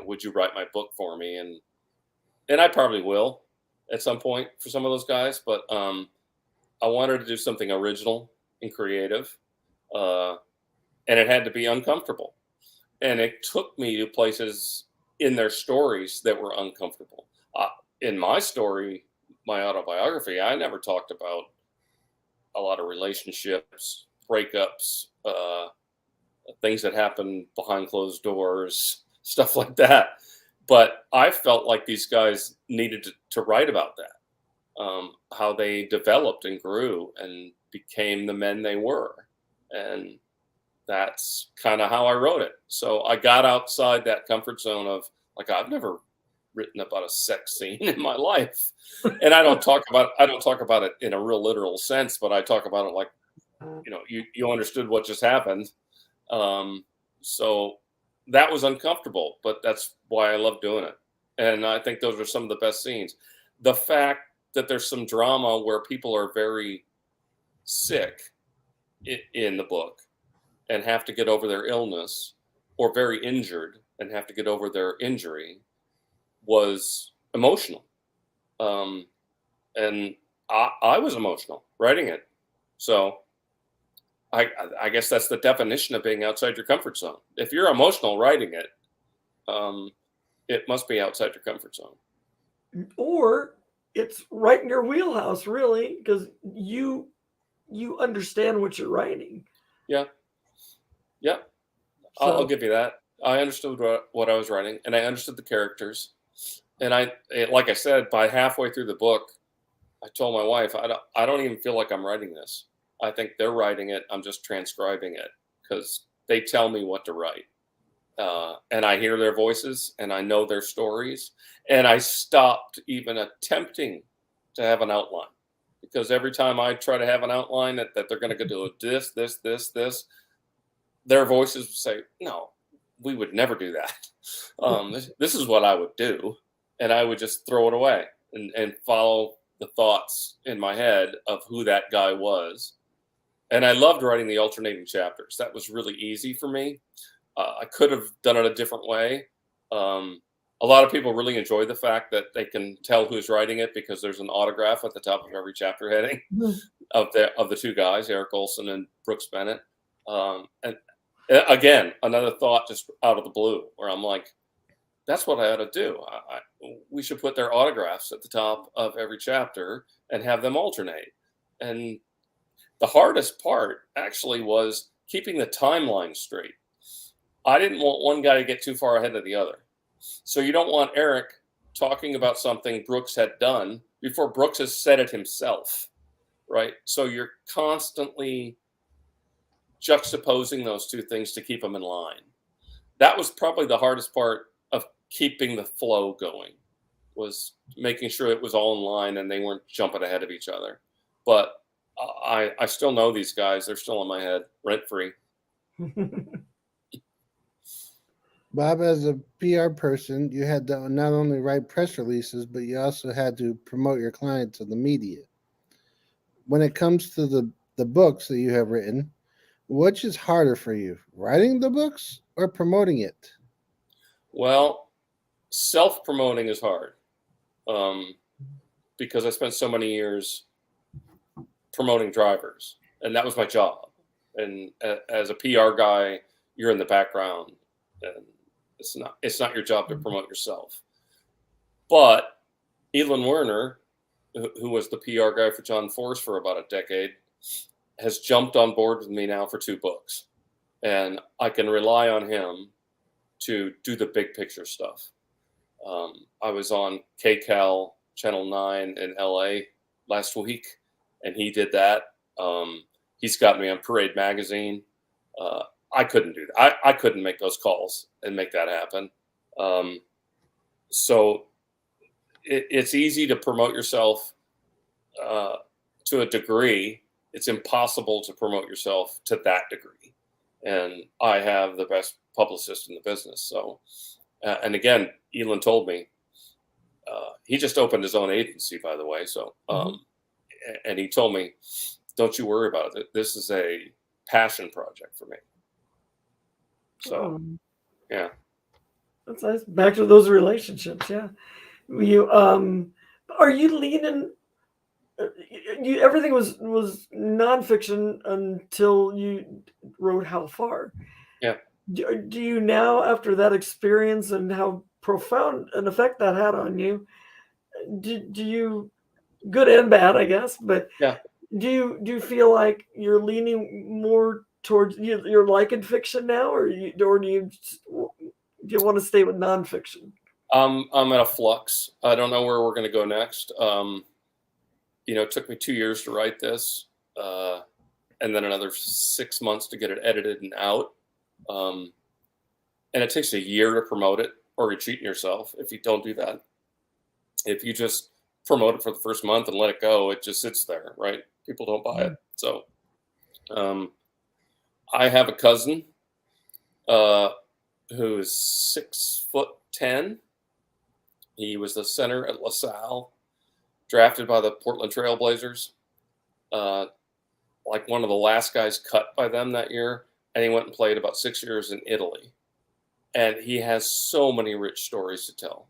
would you write my book for me? And I probably will at some point for some of those guys, but I wanted to do something original and creative, and it had to be uncomfortable. And it took me to places in their stories that were uncomfortable. In my story, my autobiography, I never talked about a lot of relationships, breakups, things that happen behind closed doors, stuff like that. But I felt like these guys needed to write about that, how they developed and grew and became the men they were. And that's kind of how I wrote it. So I got outside that comfort zone of, like, I've never written about a sex scene in my life. And I don't talk about it in a real literal sense, but I talk about it like, you understood what just happened. So that was uncomfortable, but that's why I love doing it. And I think those are some of the best scenes. The fact that there's some drama where people are very sick in the book and have to get over their illness, or very injured and have to get over their injury, was emotional. And I was emotional writing it. So I guess that's the definition of being outside your comfort zone. If you're emotional writing it, it must be outside your comfort zone. Or it's right in your wheelhouse, really, because you understand what you're writing. Yeah. So, I'll give you that. I understood what I was writing, and I understood the characters. And like I said, by halfway through the book, I told my wife, I don't even feel like I'm writing this. I think they're writing it. I'm just transcribing it because they tell me what to write. and I hear their voices and I know their stories. And I stopped even attempting to have an outline, because every time I try to have an outline that they're going to do this, their voices would say, no, we would never do that. This is what I would do. And I would just throw it away and follow the thoughts in my head of who that guy was. And I loved writing the alternating chapters. That was really easy for me. I could have done it a different way. A lot of people really enjoy the fact that they can tell who's writing it because there's an autograph at the top of every chapter heading of the two guys, Eric Olson and Brooks Bennett. And again, another thought just out of the blue, where I'm like, that's what I ought to do. We should put their autographs at the top of every chapter and have them alternate. And the hardest part actually was keeping the timeline straight. I didn't want one guy to get too far ahead of the other. So you don't want Eric talking about something Brooks had done before Brooks has said it himself, right? So you're constantly juxtaposing those two things to keep them in line. That was probably the hardest part of keeping the flow going, was making sure it was all in line and they weren't jumping ahead of each other. But I still know these guys. They're still in my head, rent-free. Bob, as a PR person, you had to not only write press releases, but you also had to promote your client to the media. When it comes to the books that you have written, which is harder for you, writing the books or promoting it? Well, self-promoting is hard, because I spent so many years promoting drivers, and that was my job. And as a PR guy, you're in the background, and it's not your job to promote yourself. But Elon Werner, who was the PR guy for John Force for about a decade, has jumped on board with me now for 2 books, and I can rely on him to do the big picture stuff. I was on KCAL Channel 9 in LA last week, and he did that. He's got me on Parade Magazine. I couldn't do that. I couldn't make those calls and make that happen. So it's easy to promote yourself to a degree. It's impossible to promote yourself to that degree. And I have the best publicist in the business. So, and again, Elon told me, he just opened his own agency, by the way. So, and he told me, don't you worry about it. This is a passion project for me. So, yeah. That's nice. Back to those relationships. Yeah. You, are you leaning, everything was nonfiction until you wrote How Far. Yeah. Do you now, after that experience and how profound an effect that had on you, do you, good and bad, I guess, but yeah, do you feel like you're leaning more towards, you're liking fiction now, or do you want to stay with nonfiction? I'm at a flux. I don't know where we're going to go next. It took me 2 years to write this, and then another 6 months to get it edited and out. And it takes a year to promote it, or you're cheating yourself if you don't do that. If you just promote it for the first month and let it go, it just sits there, right? People don't buy it. So I have a cousin who is 6'10". He was the center at LaSalle, drafted by the Portland Trail Blazers, like one of the last guys cut by them that year. And he went and played about 6 years in Italy. And he has so many rich stories to tell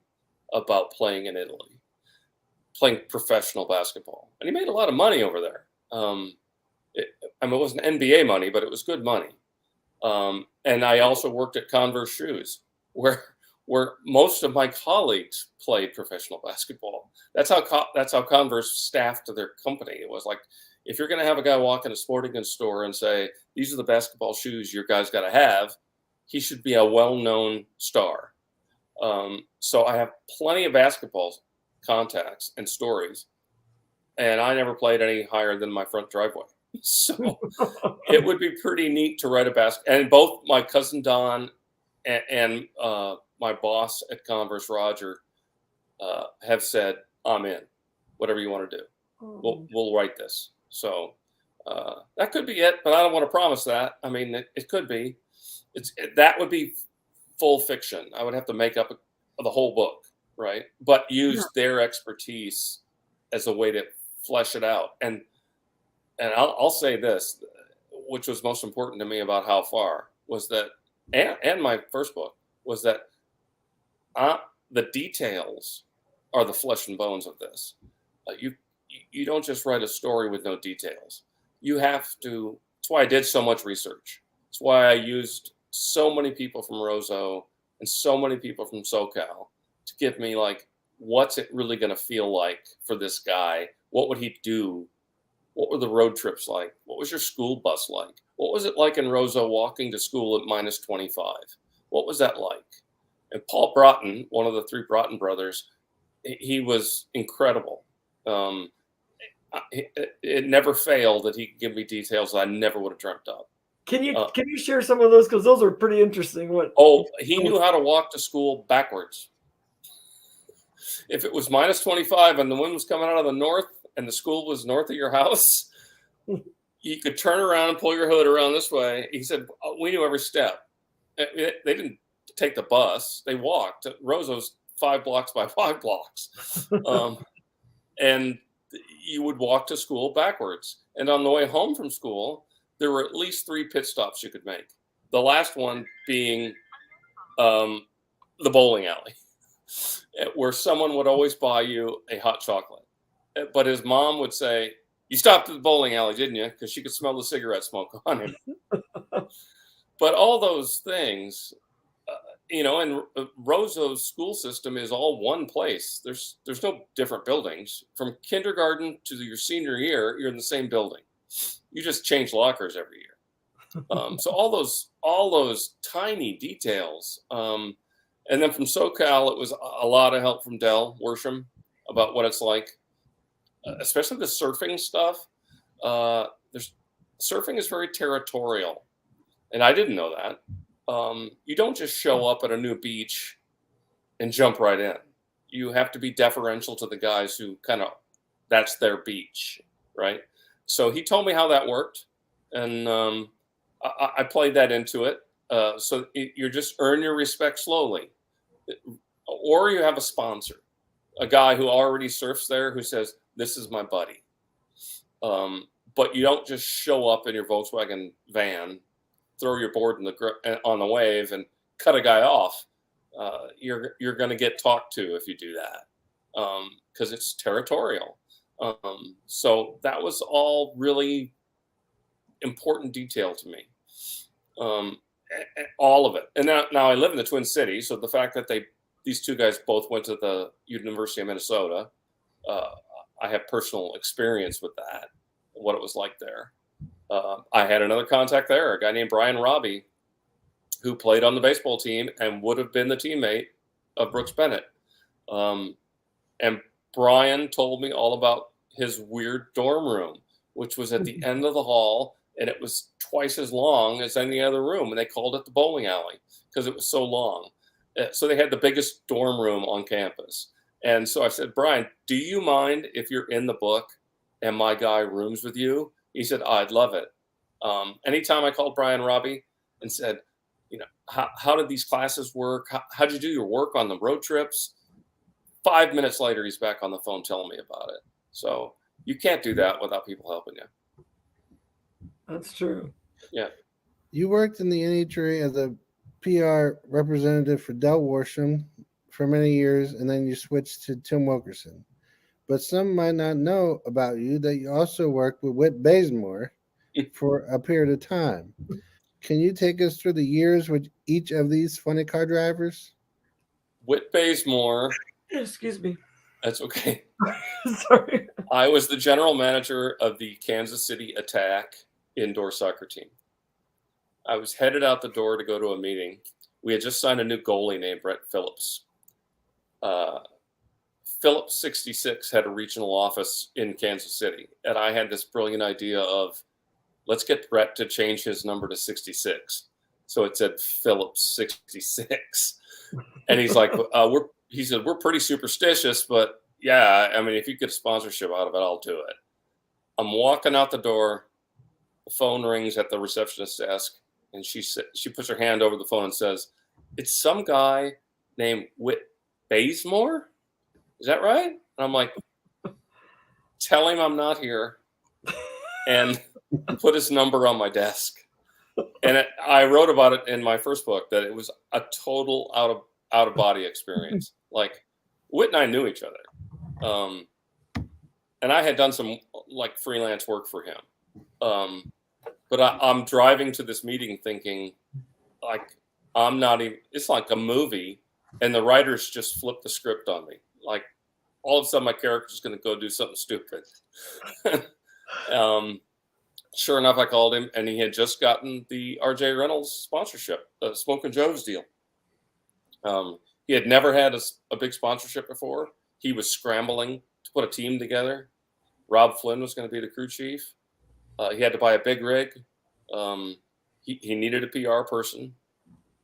about playing in Italy, playing professional basketball. And he made a lot of money over there. It wasn't NBA money, but it was good money. And I also worked at Converse Shoes, where most of my colleagues played professional basketball. That's how Converse staffed their company. It was like, if you're going to have a guy walk in a sporting goods store and say, these are the basketball shoes your guy's got to have, he should be a well-known star. So I have plenty of basketball contacts and stories, and I never played any higher than my front driveway. So it would be pretty neat to write a basket. And both my cousin Don and my boss at Converse, Roger, have said, I'm in, whatever you want to do. We'll write this. So that could be it, but I don't want to promise that. I mean, it could be. That would be full fiction. I would have to make up the whole book, right? But use their expertise as a way to flesh it out. And I'll say this, which was most important to me about How Far, was that, and my first book, was that the details are the flesh and bones of this. You don't just write a story with no details. You have to. That's why I did so much research. That's why I used so many people from Roseau and so many people from SoCal to give me, like, what's it really going to feel like for this guy? What would he do? What were the road trips like? What was your school bus like? What was it like in Roseau walking to school at minus 25? What was that like? And Paul Broughton, one of the three Broughton brothers, he was incredible. It never failed that he could give me details that I never would have dreamt of. Can you share some of those, because those are pretty interesting? He knew how to walk to school backwards. If it was minus 25 and the wind was coming out of the north and the school was north of your house, you could turn around and pull your hood around this way. He said, we knew every step. They didn't take the bus. They walked. Roseau's 5 blocks by 5 blocks. And you would walk to school backwards. And on the way home from school, there were at least 3 pit stops you could make. The last one being the bowling alley, where someone would always buy you a hot chocolate. But his mom would say, you stopped at the bowling alley, didn't you? Because she could smell the cigarette smoke on him. But all those things, and Roseau's school system is all one place. There's no different buildings. From kindergarten to your senior year, you're in the same building. You just change lockers every year. So all those tiny details. And then from SoCal, it was a lot of help from Del Worsham about what it's like, especially the surfing stuff. Surfing is very territorial, and I didn't know that. You don't just show up at a new beach and jump right in. You have to be deferential to the guys who that's their beach, right? So he told me how that worked, and I played that into it. So you just earn your respect slowly, or you have a sponsor, a guy who already surfs there who says, this is my buddy. But you don't just show up in your Volkswagen van, throw your board on the wave and cut a guy off. You're going to get talked to if you do that, because it's territorial. So that was all really important detail to me, all of it. And now I live in the Twin Cities, so the fact that these two guys both went to the University of Minnesota, I have personal experience with that, what it was like there. I had another contact there, a guy named Brian Robbie, who played on the baseball team and would have been the teammate of Brooks Bennett. And Brian told me all about his weird dorm room, which was at the end of the hall, and it was twice as long as any other room, and they called it the bowling alley because it was so long. So they had the biggest dorm room on campus. And so I said, Brian, do you mind if you're in the book and my guy rooms with you? He said, I'd love it. Anytime I called Brian Robbie and said, how did these classes work? How'd you do your work on the road trips? 5 minutes later, he's back on the phone telling me about it. So you can't do that without people helping you. That's true. Yeah. You worked in the NHRA as a PR representative for Del Worsham for many years, and then you switched to Tim Wilkerson. But some might not know about you that you also worked with Whit Bazemore for a period of time. Can you take us through the years with each of these funny car drivers? Whit Bazemore. Excuse me. That's okay. Sorry. I was the general manager of the Kansas City Attack indoor soccer team. I was headed out the door to go to a meeting. We had just signed a new goalie named Brett Phillips. Phillips 66 had a regional office in Kansas City, and I had this brilliant idea of, let's get Brett to change his number to 66. So it said Phillips 66. And he's like, he said, we're pretty superstitious, but yeah, I mean, if you get a sponsorship out of it, I'll do it. I'm walking out the door. The phone rings at the receptionist's desk, and she puts her hand over the phone and says, "It's some guy named Whit Bazemore. Is that right?" And I'm like, "Tell him I'm not here," and put his number on my desk. And I wrote about it in my first book that it was a total out of body experience. Like Whit and I knew each other, and I had done some like freelance work for him. But I'm driving to this meeting thinking, like, I'm not even, it's like a movie, and the writers just flipped the script on me. Like, all of a sudden, my character's going to go do something stupid. Sure enough, I called him, and he had just gotten the RJ Reynolds sponsorship, the Smoke and Joe's deal. He had never had a big sponsorship before. He was scrambling to put a team together. Rob Flynn was going to be the crew chief. He had to buy a big rig. He needed a PR person,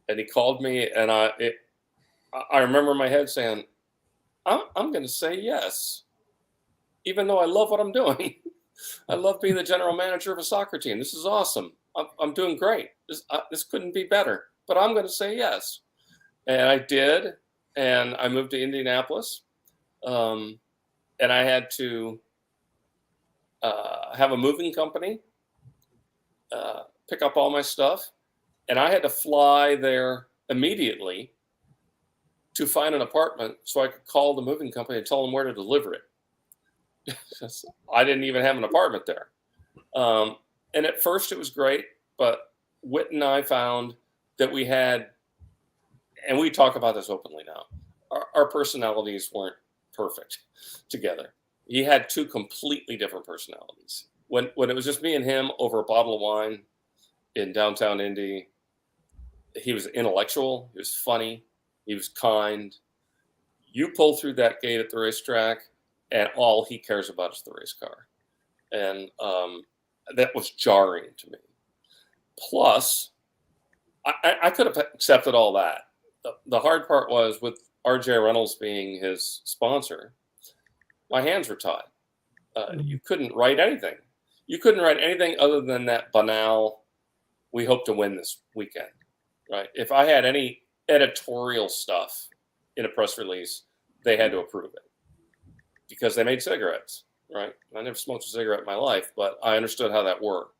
and he called me, and I remember in my head saying, I'm going to say yes, even though I love what I'm doing. I love being the general manager of a soccer team. This is awesome. I'm doing great. This couldn't be better, but I'm going to say yes. And I did, and I moved to Indianapolis, and I had to have a moving company, pick up all my stuff, and I had to fly there immediately to find an apartment so I could call the moving company and tell them where to deliver it. I didn't even have an apartment there. And at first it was great, but Whit and I found that we had, and we talk about this openly now, our personalities weren't perfect together. He had two completely different personalities. When it was just me and him over a bottle of wine in downtown Indy, he was intellectual, he was funny, he was kind. You pull through that gate at the racetrack, and all he cares about is the race car. And that was jarring to me. Plus, I could have accepted all that. The hard part was with RJ Reynolds being his sponsor, my hands were tied. You couldn't write anything. You couldn't write anything other than that banal, we hope to win this weekend, right? If I had any editorial stuff in a press release, they had to approve it because they made cigarettes, right? I never smoked a cigarette in my life, but I understood how that worked.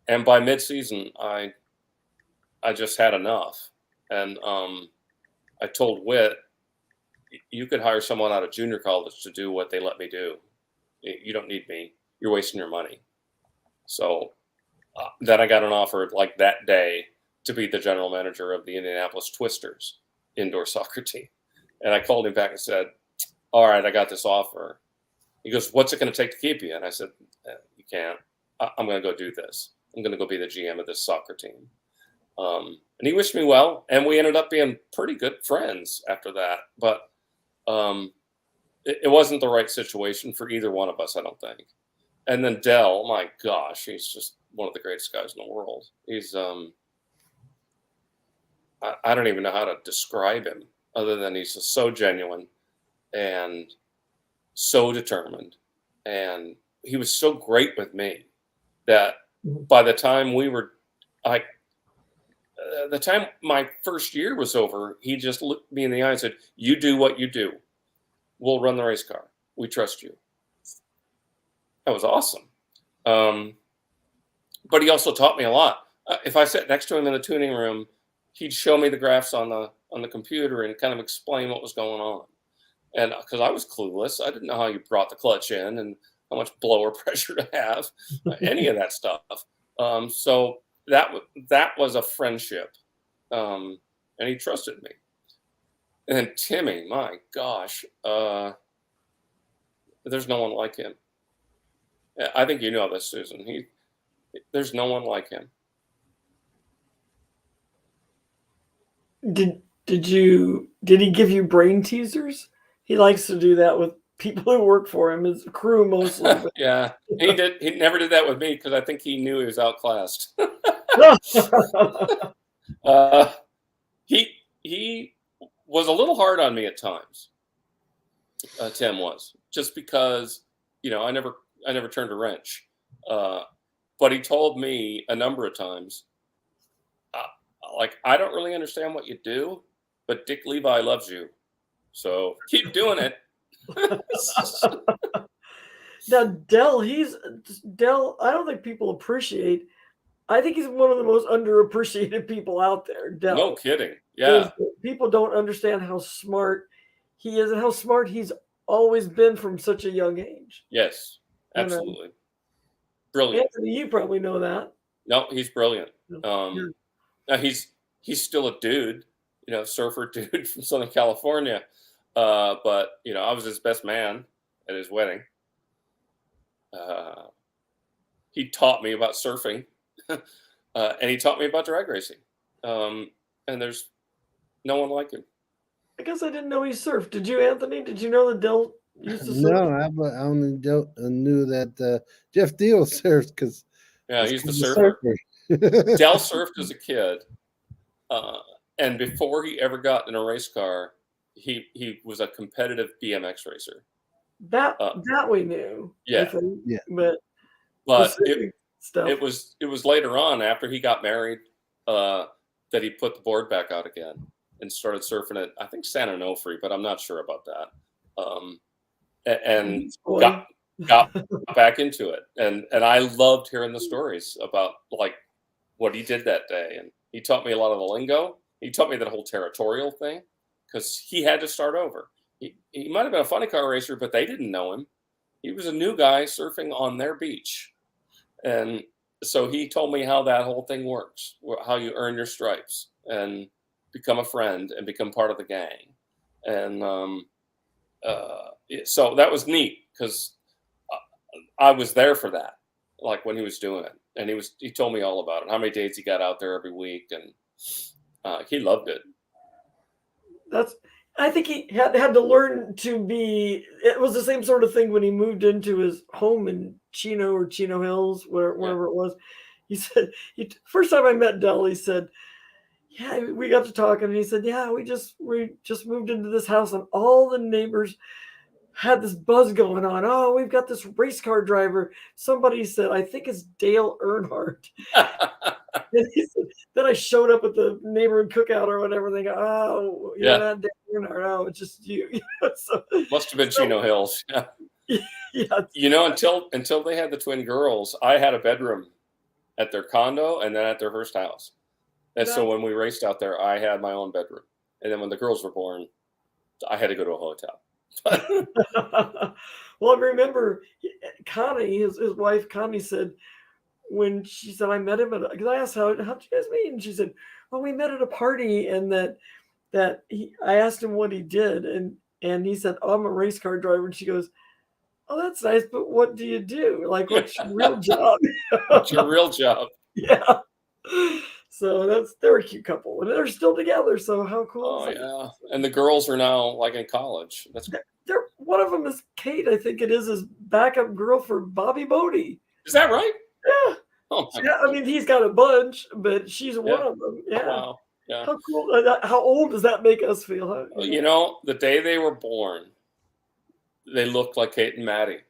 And by mid-season, I just had enough. And I told Whit, you could hire someone out of junior college to do what they let me do. You don't need me. You're wasting your money. So then I got an offer like that day to be the general manager of the Indianapolis Twisters indoor soccer team. And I called him back and said, all right, I got this offer. He goes, what's it going to take to keep you? And I said, you can't. I'm going to go do this. I'm going to go be the GM of this soccer team. And he wished me well. And we ended up being pretty good friends after that. But it wasn't the right situation for either one of us, I don't think. And then Dell, my gosh, he's just one of the greatest guys in the world. He's, I don't even know how to describe him other than he's just so genuine and so determined. And he was so great with me that by the time we were, the time my first year was over, he just looked me in the eye and said, you do what you do. We'll run the race car. We trust you. That was awesome. But he also taught me a lot. If I sat next to him in the tuning room, he'd show me the graphs on the computer and kind of explain what was going on. And because I was clueless, I didn't know how you brought the clutch in and how much blower pressure to have, any of that stuff. So that was a friendship, and he trusted me. And then Timmy, my gosh, there's no one like him. I think you know this, Susan. There's no one like him. Did he give you brain teasers? He likes to do that with people who work for him, his crew mostly. Yeah, he never did that with me because I think he knew he was outclassed. He was a little hard on me at times. Tim was, just because I never turned a wrench. But he told me a number of times, like, I don't really understand what you do, but Dick Levi loves you, so keep doing it. Now, Dell, I don't think people appreciate. I think he's one of the most underappreciated people out there. Dell. No kidding. Yeah. People don't understand how smart he is and how smart he's always been from such a young age. Yes, absolutely. Brilliant. Anthony, you probably know that. No, he's brilliant. Yeah. Now he's still a dude, surfer dude from Southern California. But I was his best man at his wedding. He taught me about surfing, and he taught me about drag racing. And there's no one like him. I guess I didn't know he surfed. Did you, Anthony? Did you know that Dell used to surf? No, I only knew that Jeff Deal surfed because he's the surfer. Dell surfed as a kid, and before he ever got in a race car, he was a competitive BMX racer. That we knew. Yeah, yeah. But it was later on, after he got married, that he put the board back out again and started surfing at, I think, San Onofre, but I'm not sure about that. And got back into it, and I loved hearing the stories about like what he did that day, and he taught me a lot of the lingo. He taught me that whole territorial thing, because he had to start over. He might have been a funny car racer, but they didn't know him. He was a new guy surfing on their beach, and so he told me how that whole thing works, how you earn your stripes and become a friend and become part of the gang. And so that was neat, because I was there for that, like when he was doing it, and he told me all about it, how many days he got out there every week, and he loved it. I think he had to learn to be. It was the same sort of thing when he moved into his home in Chino Hills, wherever it was. He said, first time I met Dell, he said, yeah, we got to talking, and he said, yeah, we just moved into this house, and all the neighbors had this buzz going on. Oh, we've got this race car driver. Somebody said, I think it's Dale Earnhardt. And he said, then I showed up at the neighborhood cookout or whatever. They go, oh, you're not Dale Earnhardt. Oh, it's just you. So, must have been Chino Hills. Yeah. Until they had the twin girls, I had a bedroom at their condo and then at their first house. And so when we raced out there, I had my own bedroom. And then when the girls were born, I had to go to a hotel. Well, I remember Connie, his wife Connie, said, when she said, I met him because I asked how'd you guys meet, and she said, well, we met at a party, and I asked him what he did, and he said, oh, I'm a race car driver, and she goes, oh, that's nice, but what do you do? Like, what's your real job? What's your real job? Yeah. So they're a cute couple, and they're still together. So how cool! Oh yeah, and the girls are now like in college. That's one of them is Kate. I think it is his backup girl for Bobby Bodie. Is that right? Yeah. Oh, yeah. I mean, he's got a bunch, but she's one of them. Yeah. Oh, wow. Yeah. How cool! How old does that make us feel? Huh? The day they were born, they looked like Kate and Maddie.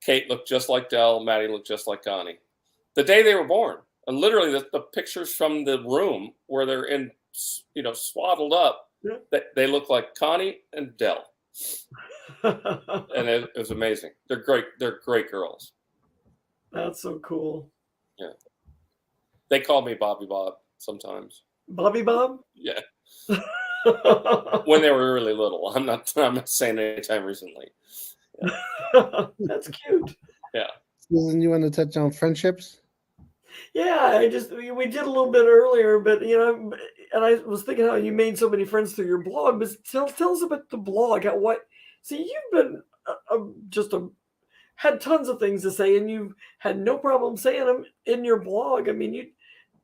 Kate looked just like Dell. Maddie looked just like Connie. The day they were born. And literally, the pictures from the room where they're in, swaddled up, they look like Connie and Dell, and it was amazing. They're great. They're great girls. That's so cool. Yeah, they call me Bobby Bob sometimes. Bobby Bob? Yeah. When they were really little. I'm not saying anytime recently. Yeah. That's cute. Yeah. Susan, you want to touch on friendships? Yeah, we did a little bit earlier, but and I was thinking how you made so many friends through your blog. But tell us about the blog. You've been had tons of things to say, and you had no problem saying them in your blog. I mean,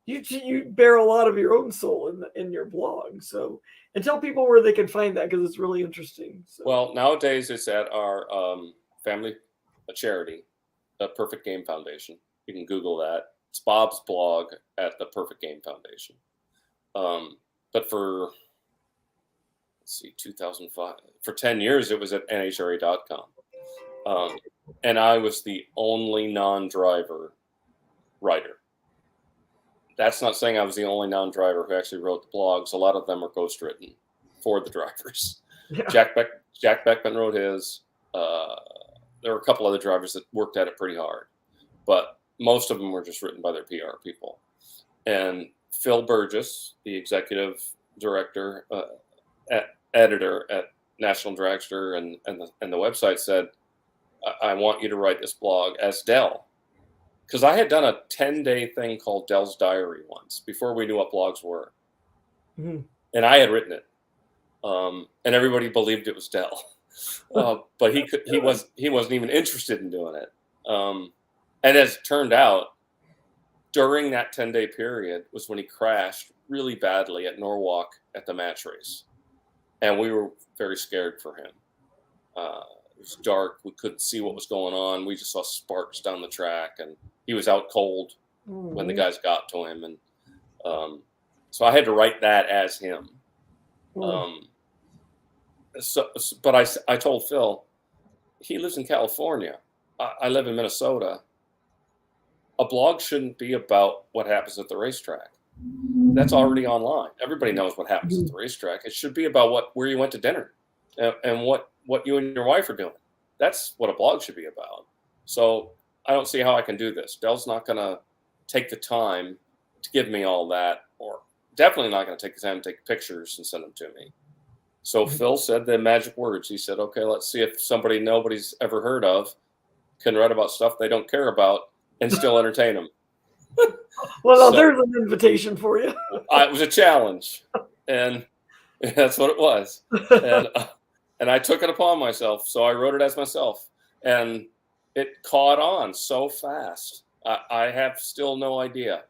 you bear a lot of your own soul in your blog. So, and tell people where they can find that, because it's really interesting. So. Well, nowadays it's at our family charity, the Perfect Game Foundation. You can Google that. It's Bob's blog at the Perfect Game Foundation. But for, let's see, 2005, for 10 years, it was at NHRA.com. And I was the only non-driver writer. That's not saying I was the only non-driver who actually wrote the blogs. A lot of them are ghostwritten for the drivers. Yeah. Jack Beckman wrote his. There were a couple other drivers that worked at it pretty hard, but most of them were just written by their PR people. And Phil Burgess, the executive director, editor at National Dragster and the website, said, I want you to write this blog as Dell. Because I had done a 10-day thing called Dell's Diary once before we knew what blogs were. Mhm. And I had written it. And everybody believed it was Dell. But he wasn't even interested in doing it. And as it turned out, during that 10-day period was when he crashed really badly at Norwalk at the match race. And we were very scared for him. It was dark. We couldn't see what was going on. We just saw sparks down the track, and he was out cold when the guys got to him. And so I had to write that as him. But I told Phil, he lives in California. I live in Minnesota. A blog shouldn't be about what happens at the racetrack. That's already online. Everybody knows what happens at the racetrack. It should be about where you went to dinner and what you and your wife are doing. That's what a blog should be about. So I don't see how I can do this. Dell's not going to take the time to give me all that, or definitely not going to take the time to take pictures and send them to me. So Phil said the magic words. He said, okay, let's see if somebody nobody's ever heard of can write about stuff they don't care about and still entertain them. Well, there's an invitation for you. It was a challenge, and that's what it was. And I took it upon myself, so I wrote it as myself, and it caught on so fast. I have still no idea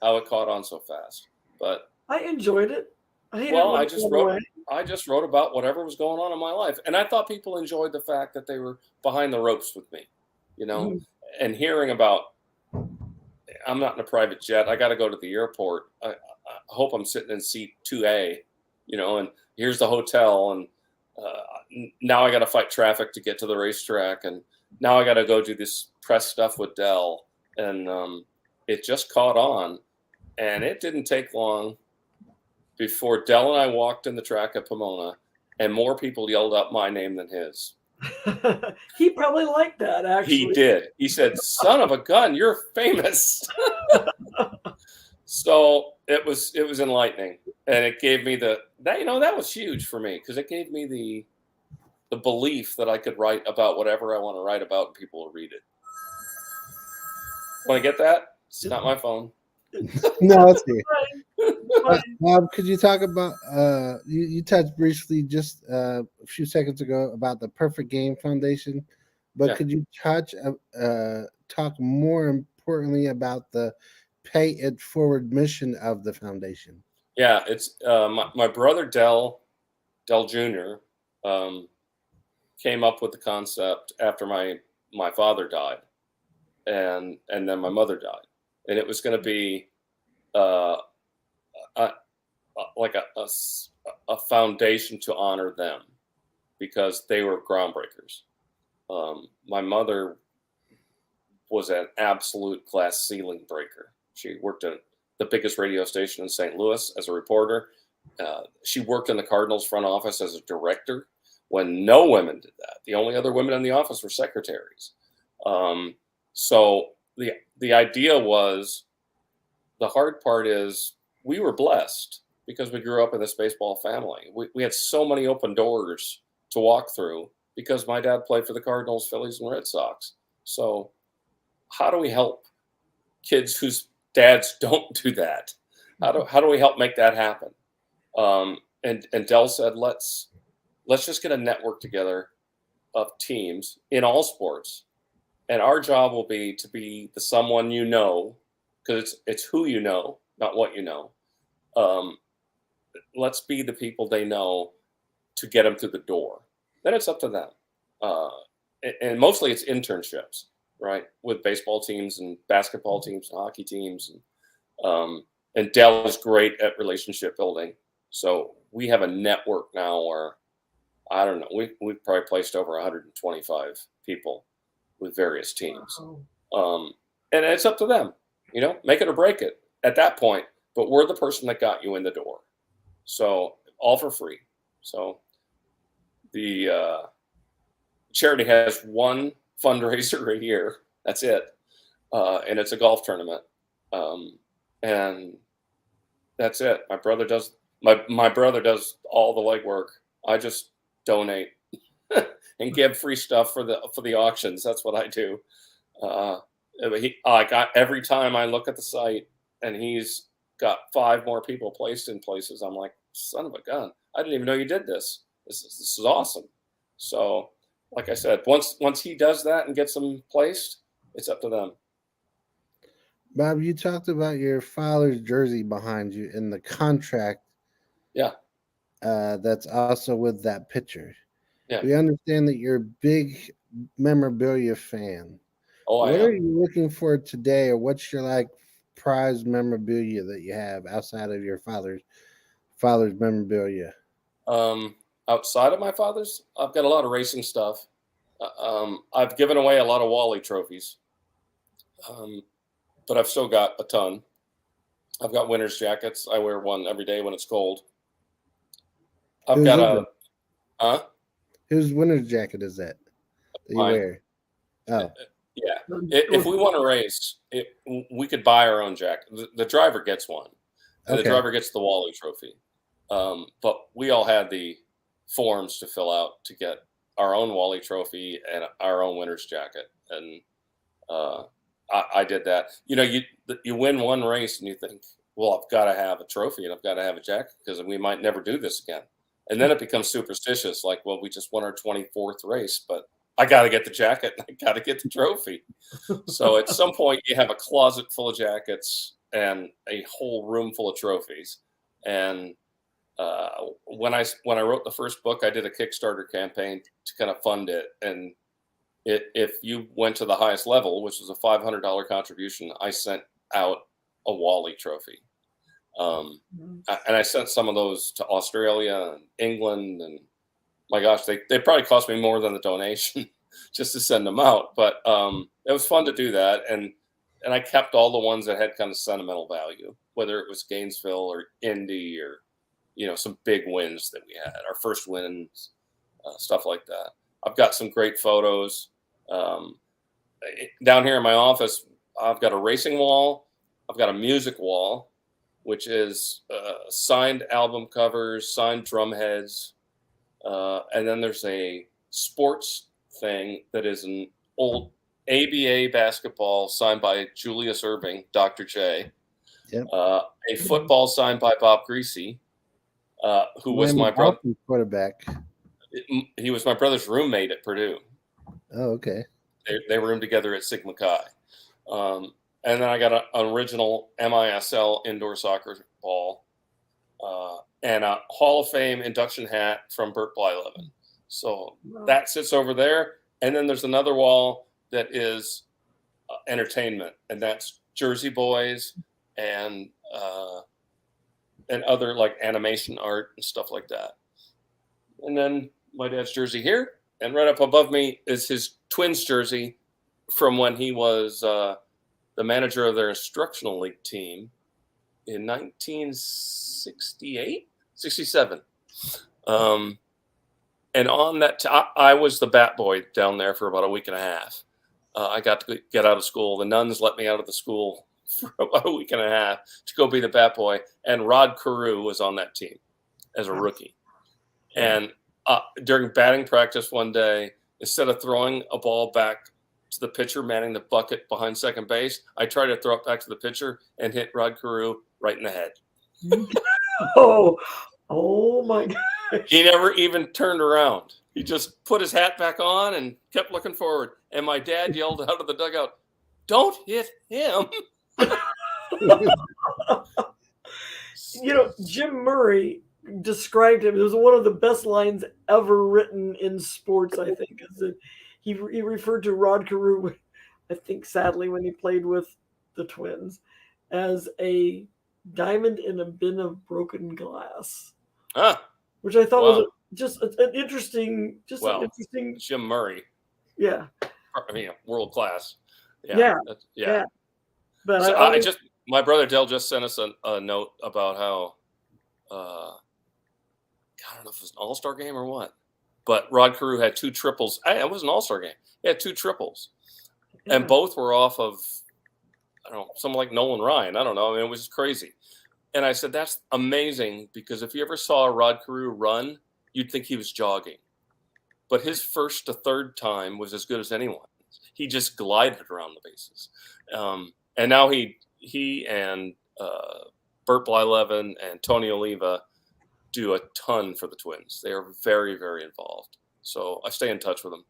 how it caught on so fast, but I enjoyed it. I just wrote about whatever was going on in my life, and I thought people enjoyed the fact that they were behind the ropes with me, and hearing about. I'm not in a private jet. I got to go to the airport. I hope I'm sitting in seat 2A, and here's the hotel. And now I got to fight traffic to get to the racetrack. And now I got to go do this press stuff with Dell. And it just caught on. And it didn't take long before Dell and I walked in the track at Pomona, and more people yelled out my name than his. He probably liked that, actually. He did. He said, son of a gun, you're famous. So it was enlightening. And it gave me that was huge for me, because it gave me the belief that I could write about whatever I want to write about and people will read it. Want to get that? It's not my phone. No, it's here. Bob, could you talk about you touched briefly just a few seconds ago about the Perfect Game Foundation, but could you talk more importantly about the Pay It Forward mission of the foundation? Yeah, it's my brother Dell Jr. Came up with the concept after my father died, and then my mother died, and it was going to be like a foundation to honor them, because they were groundbreakers. My mother was an absolute glass ceiling breaker. She worked at the biggest radio station in St. Louis as a reporter. She worked in the Cardinals front office as a director when no women did that. The only other women in the office were secretaries. So the idea was, the hard part is we were blessed because we grew up in this baseball family. We had so many open doors to walk through because my dad played for the Cardinals, Phillies, and Red Sox. So how do we help kids whose dads don't do that? How do we help make that happen? And Dell said, let's just get a network together of teams in all sports. And our job will be to be the someone you know, because it's who you know, not what you know. Let's be the people they know to get them through the door. Then it's up to them. And mostly it's internships. right, with baseball teams and basketball teams and hockey teams. And Dell is great at relationship building. So we have a network now where, I don't know, we've probably placed over 125 people with various teams. Wow. And it's up to them, make it or break it at that point. But we're the person that got you in the door. So all for free. So the charity has one fundraiser a year. That's it. And it's a golf tournament. And that's it. My brother does all the legwork. I just donate and give free stuff for the auctions. That's what I do. Every time I look at the site and he's got 5 more people placed in places, I'm like, son of a gun! I didn't even know you did this. This is awesome. So, like I said, once he does that and gets them placed, it's up to them. Bob, you talked about your father's jersey behind you in the contract. Yeah. That's also with that picture. Yeah. We understand that you're a big memorabilia fan. Oh, What are you looking for today, or what's your prized memorabilia that you have outside of your father's memorabilia? Outside of my father's, I've got a lot of racing stuff. I've given away a lot of Wally trophies. But I've still got a ton. I've got winter's jackets. I wear one every day when it's cold. I've got a Whose winter's jacket is that you wear? Oh, yeah. If we want to race, we could buy our own jacket. The driver gets one, and the driver gets the Wally trophy. But we all had the forms to fill out to get our own Wally trophy and our own winter's jacket, and I did that. You win one race and you think, well, I've got to have a trophy and I've got to have a jacket because we might never do this again. And then it becomes superstitious. Like, well, we just won our 24th race, but I got to get the jacket and I got to get the trophy. So at some point you have a closet full of jackets and a whole room full of trophies. And when I wrote the first book, I did a Kickstarter campaign to kind of fund it. And if you went to the highest level, which was a $500 contribution, I sent out a Wally trophy. And I sent some of those to Australia and England, and my gosh, they probably cost me more than the donation just to send them out. But it was fun to do that, and I kept all the ones that had kind of sentimental value, whether it was Gainesville or Indy or some big wins that we had, our first wins, stuff like that. I've got some great photos. Down here in my office, I've got a racing wall. I've got a music wall, which is signed album covers, signed drum heads. And then there's a sports thing that is an old ABA basketball signed by Julius Erving, Dr. J. Yep. A football signed by Bob Greasy, who was my brother. Quarterback. He was my brother's roommate at Purdue. Oh, okay. They roomed together at Sigma Chi. And then I got an original MISL indoor soccer ball and a Hall of Fame induction hat from Burt Blyleven. So that sits over there. And then there's another wall that is entertainment, and that's Jersey Boys and other like animation art and stuff like that. And then my dad's jersey here, and right up above me is his Twins jersey from when he was the manager of their instructional league team in 1968, 67. And on that, I was the bat boy down there for about a week and a half. I got to get out of school. The nuns let me out of the school for about a week and a half to go be the bat boy. And Rod Carew was on that team as a rookie. And during batting practice one day, instead of throwing a ball back to the pitcher manning the bucket behind second base, I tried to throw it back to the pitcher and hit Rod Carew right in the head. Oh my God. He never even turned around. He just put his hat back on and kept looking forward. And my dad yelled out of the dugout, "Don't hit him." Jim Murray described him. It was one of the best lines ever written in sports, I think, is that he referred to Rod Carew. I think sadly when he played with the Twins, as a diamond in a bin of broken glass, which I thought was just an interesting, Jim Murray. Yeah. I mean, world class. Yeah. But so my brother Dell just sent us a note about how, I don't know if it was an all-star game or what, but Rod Carew had 2 triples. It was an all-star game. He had 2 triples, and both were off of, I don't know, someone like Nolan Ryan. I don't know. I mean, it was crazy. And I said, that's amazing, because if you ever saw Rod Carew run, you'd think he was jogging. But his first to third time was as good as anyone. He just glided around the bases. And now he and Bert Blyleven and Tony Oliva do a ton for the Twins. They are very, very involved. So I stay in touch with them.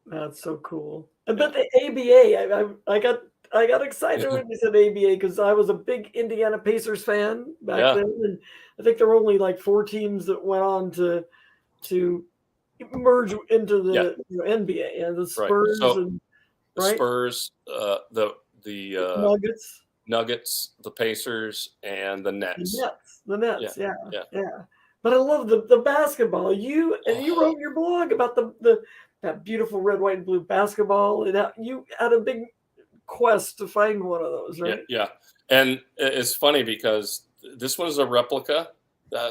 That's so cool. But the ABA, I got excited when you said ABA, because I was a big Indiana Pacers fan back then, and I think there were only like 4 teams that went on to merge into the NBA, and the Spurs, the Spurs, the Nuggets, the Pacers, and the Nets. The Nets, yeah. But I love the basketball. You wrote your blog about that beautiful red, white, and blue basketball, and you had a big quest to find one of those, right? Yeah. And it's funny because this one is a replica.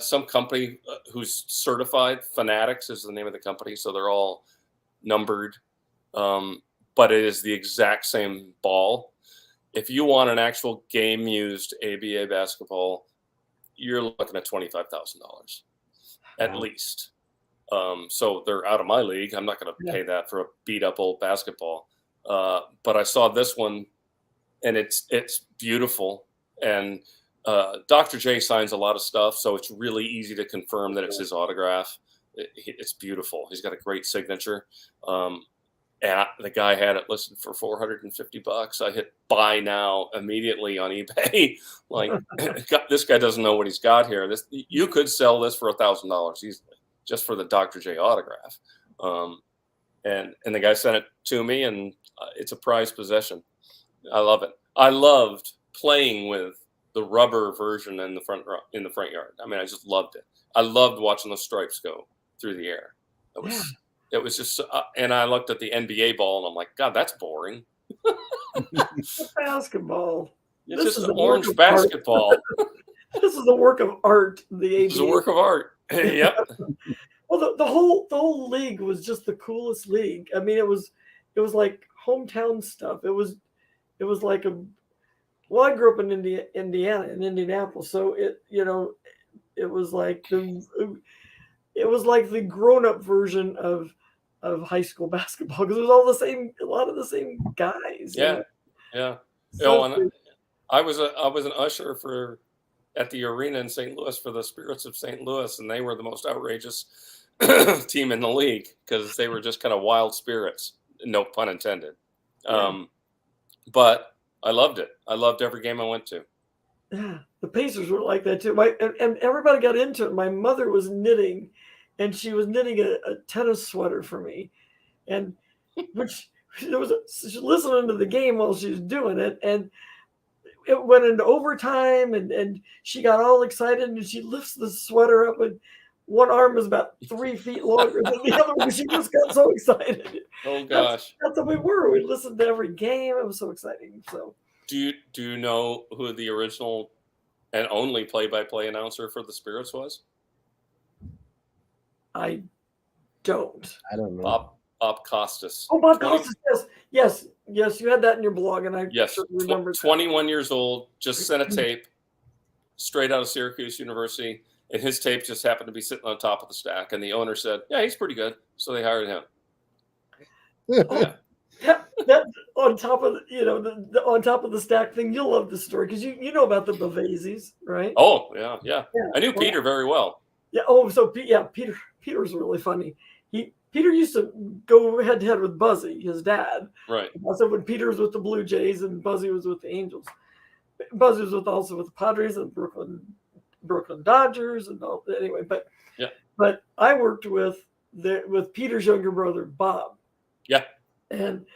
Some company who's certified, Fanatics is the name of the company, so they're all numbered, but it is the exact same ball. If you want an actual game-used ABA basketball, you're looking at $25,000 at least. So they're out of my league. I'm not going to pay that for a beat-up old basketball. But I saw this one, and it's beautiful. And Dr. J signs a lot of stuff, so it's really easy to confirm that it's his autograph. It's beautiful. He's got a great signature. And the guy had it listed for $450. I hit buy now immediately on eBay. Like, this guy doesn't know what he's got here. You could sell this for $1,000 easily, just for the Dr. J autograph. And the guy sent it to me, and it's a prized possession. I love it. I loved playing with the rubber version in the front yard. I mean, I just loved it. I loved watching the stripes go through the air. It was just, and I looked at the NBA ball, and I'm like, God, that's boring. Basketball. It's just an orange basketball. This is a work of art. It's a work of art. Yep. Well, the whole league was just the coolest league. I mean, it was like hometown stuff. It was like I grew up in Indiana, in Indianapolis, so it was like the grown-up version of high school basketball, because it was a lot of the same guys. Yeah. So and I was an usher at the arena in St. Louis for the Spirits of St. Louis, and they were the most outrageous team in the league, because they were just kind of wild spirits, no pun intended. But I loved it. I loved every game I went to. Yeah, the Pacers were like that too. And everybody got into it. My mother was knitting, and she was knitting a tennis sweater for me, and she was listening to the game while she was doing it, and it went into overtime, and she got all excited, and she lifts the sweater up, and one arm is about 3 feet longer than the other one. She just got so excited. Oh gosh, that's how we were. We listened to every game. It was so exciting. So, do you know who the original and only play-by-play announcer for the Spirits was? I don't. I don't know. Bob Costas. Oh, Bob Costas. Yes. You had that in your blog, and I remember. 21 years old, just sent a tape straight out of Syracuse University, and his tape just happened to be sitting on top of the stack, and the owner said, "Yeah, he's pretty good," so they hired him. That on top of on top of the stack thing, you'll love the story, because you know about the Bavazis, right? Oh yeah. I knew Peter very well. Yeah. Oh, so Peter's really funny. Peter used to go head to head with Buzzy, his dad. Right. Also, when Peter was with the Blue Jays and Buzzy was with the Angels, Buzzy was also with the Padres and Brooklyn Dodgers and all. Anyway, but I worked with Peter's younger brother, Bob. Yeah. And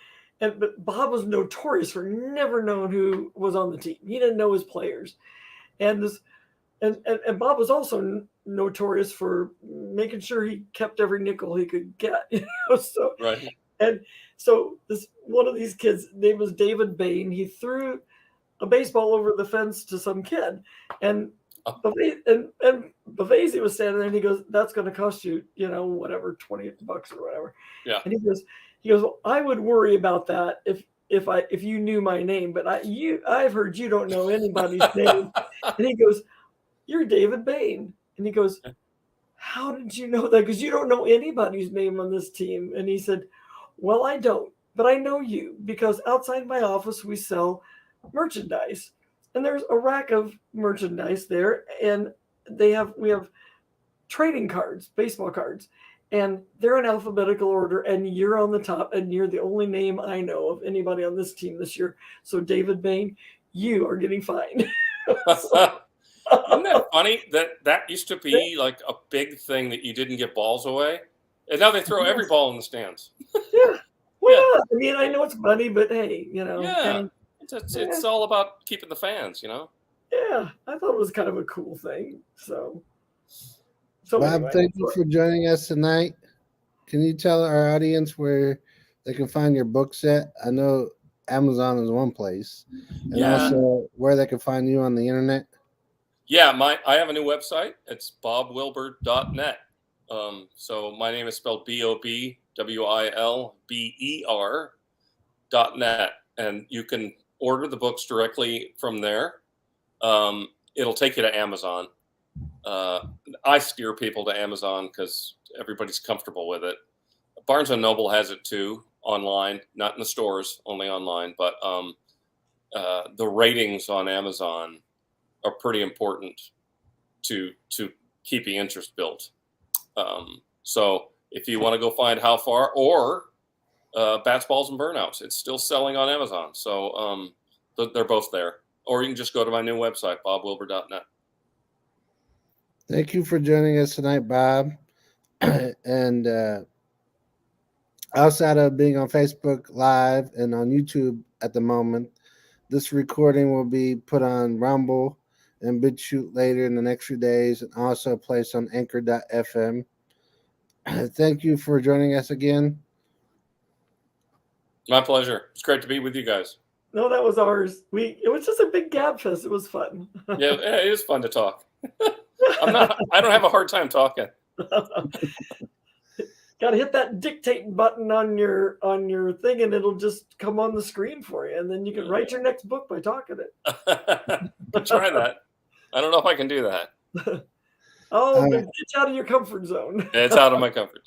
but Bob was notorious for never knowing who was on the team. He didn't know his players, and this and Bob was also notorious for making sure he kept every nickel he could get. So Right. and so this one of these kids' name was David Bain. He threw a baseball over the fence to some kid, and Bavasi was standing there, and he goes, "That's going to cost you, whatever, $20 or whatever." Yeah. And he goes, well, I would worry about that if you knew my name, but I've heard you don't know anybody's name. And he goes, "You're David Bain." And he goes, "How did you know that? Because you don't know anybody's name on this team." And he said, "Well, I don't, but I know you because outside my office we sell merchandise, and there's a rack of merchandise there, and we have trading cards, baseball cards, and they're in alphabetical order, and you're on the top, and you're the only name I know of anybody on this team this year. So David Bain, you are getting fined." Isn't that funny? That used to be like a big thing that you didn't give balls away, and now they throw every ball in the stands. Yeah. Well, I mean, I know it's funny, but hey, Yeah, it's all about keeping the fans, Yeah, I thought it was kind of a cool thing. So Bob, anyway, thank you for joining us tonight. Can you tell our audience where they can find your book set? I know Amazon is one place, and also where they can find you on the internet. Yeah, I have a new website. It's bobwilber.net. So my name is spelled BOBWILBER.net, and you can order the books directly from there. It'll take you to Amazon. I steer people to Amazon because everybody's comfortable with it. Barnes & Noble has it too, online, not in the stores, only online. But the ratings on Amazon are pretty important to keeping interest built. So if you want to go find How Far or Bats, Balls, and Burnouts, it's still selling on Amazon. So they're both there. Or you can just go to my new website, bobwilber.net. Thank you for joining us tonight, Bob. And outside of being on Facebook Live and on YouTube at the moment, this recording will be put on Rumble and BitChute later in the next few days, and also placed on Anchor.fm. Thank you for joining us again. My pleasure. It's great to be with you guys. No, that was ours. It was just a big gab fest. It was fun. Yeah, it is fun to talk. I don't have a hard time talking. Got to hit that dictate button on your thing, and it'll just come on the screen for you, and then you can write your next book by talking it. Try that. I don't know if I can do that. Get you out of your comfort zone. It's out of my comfort zone.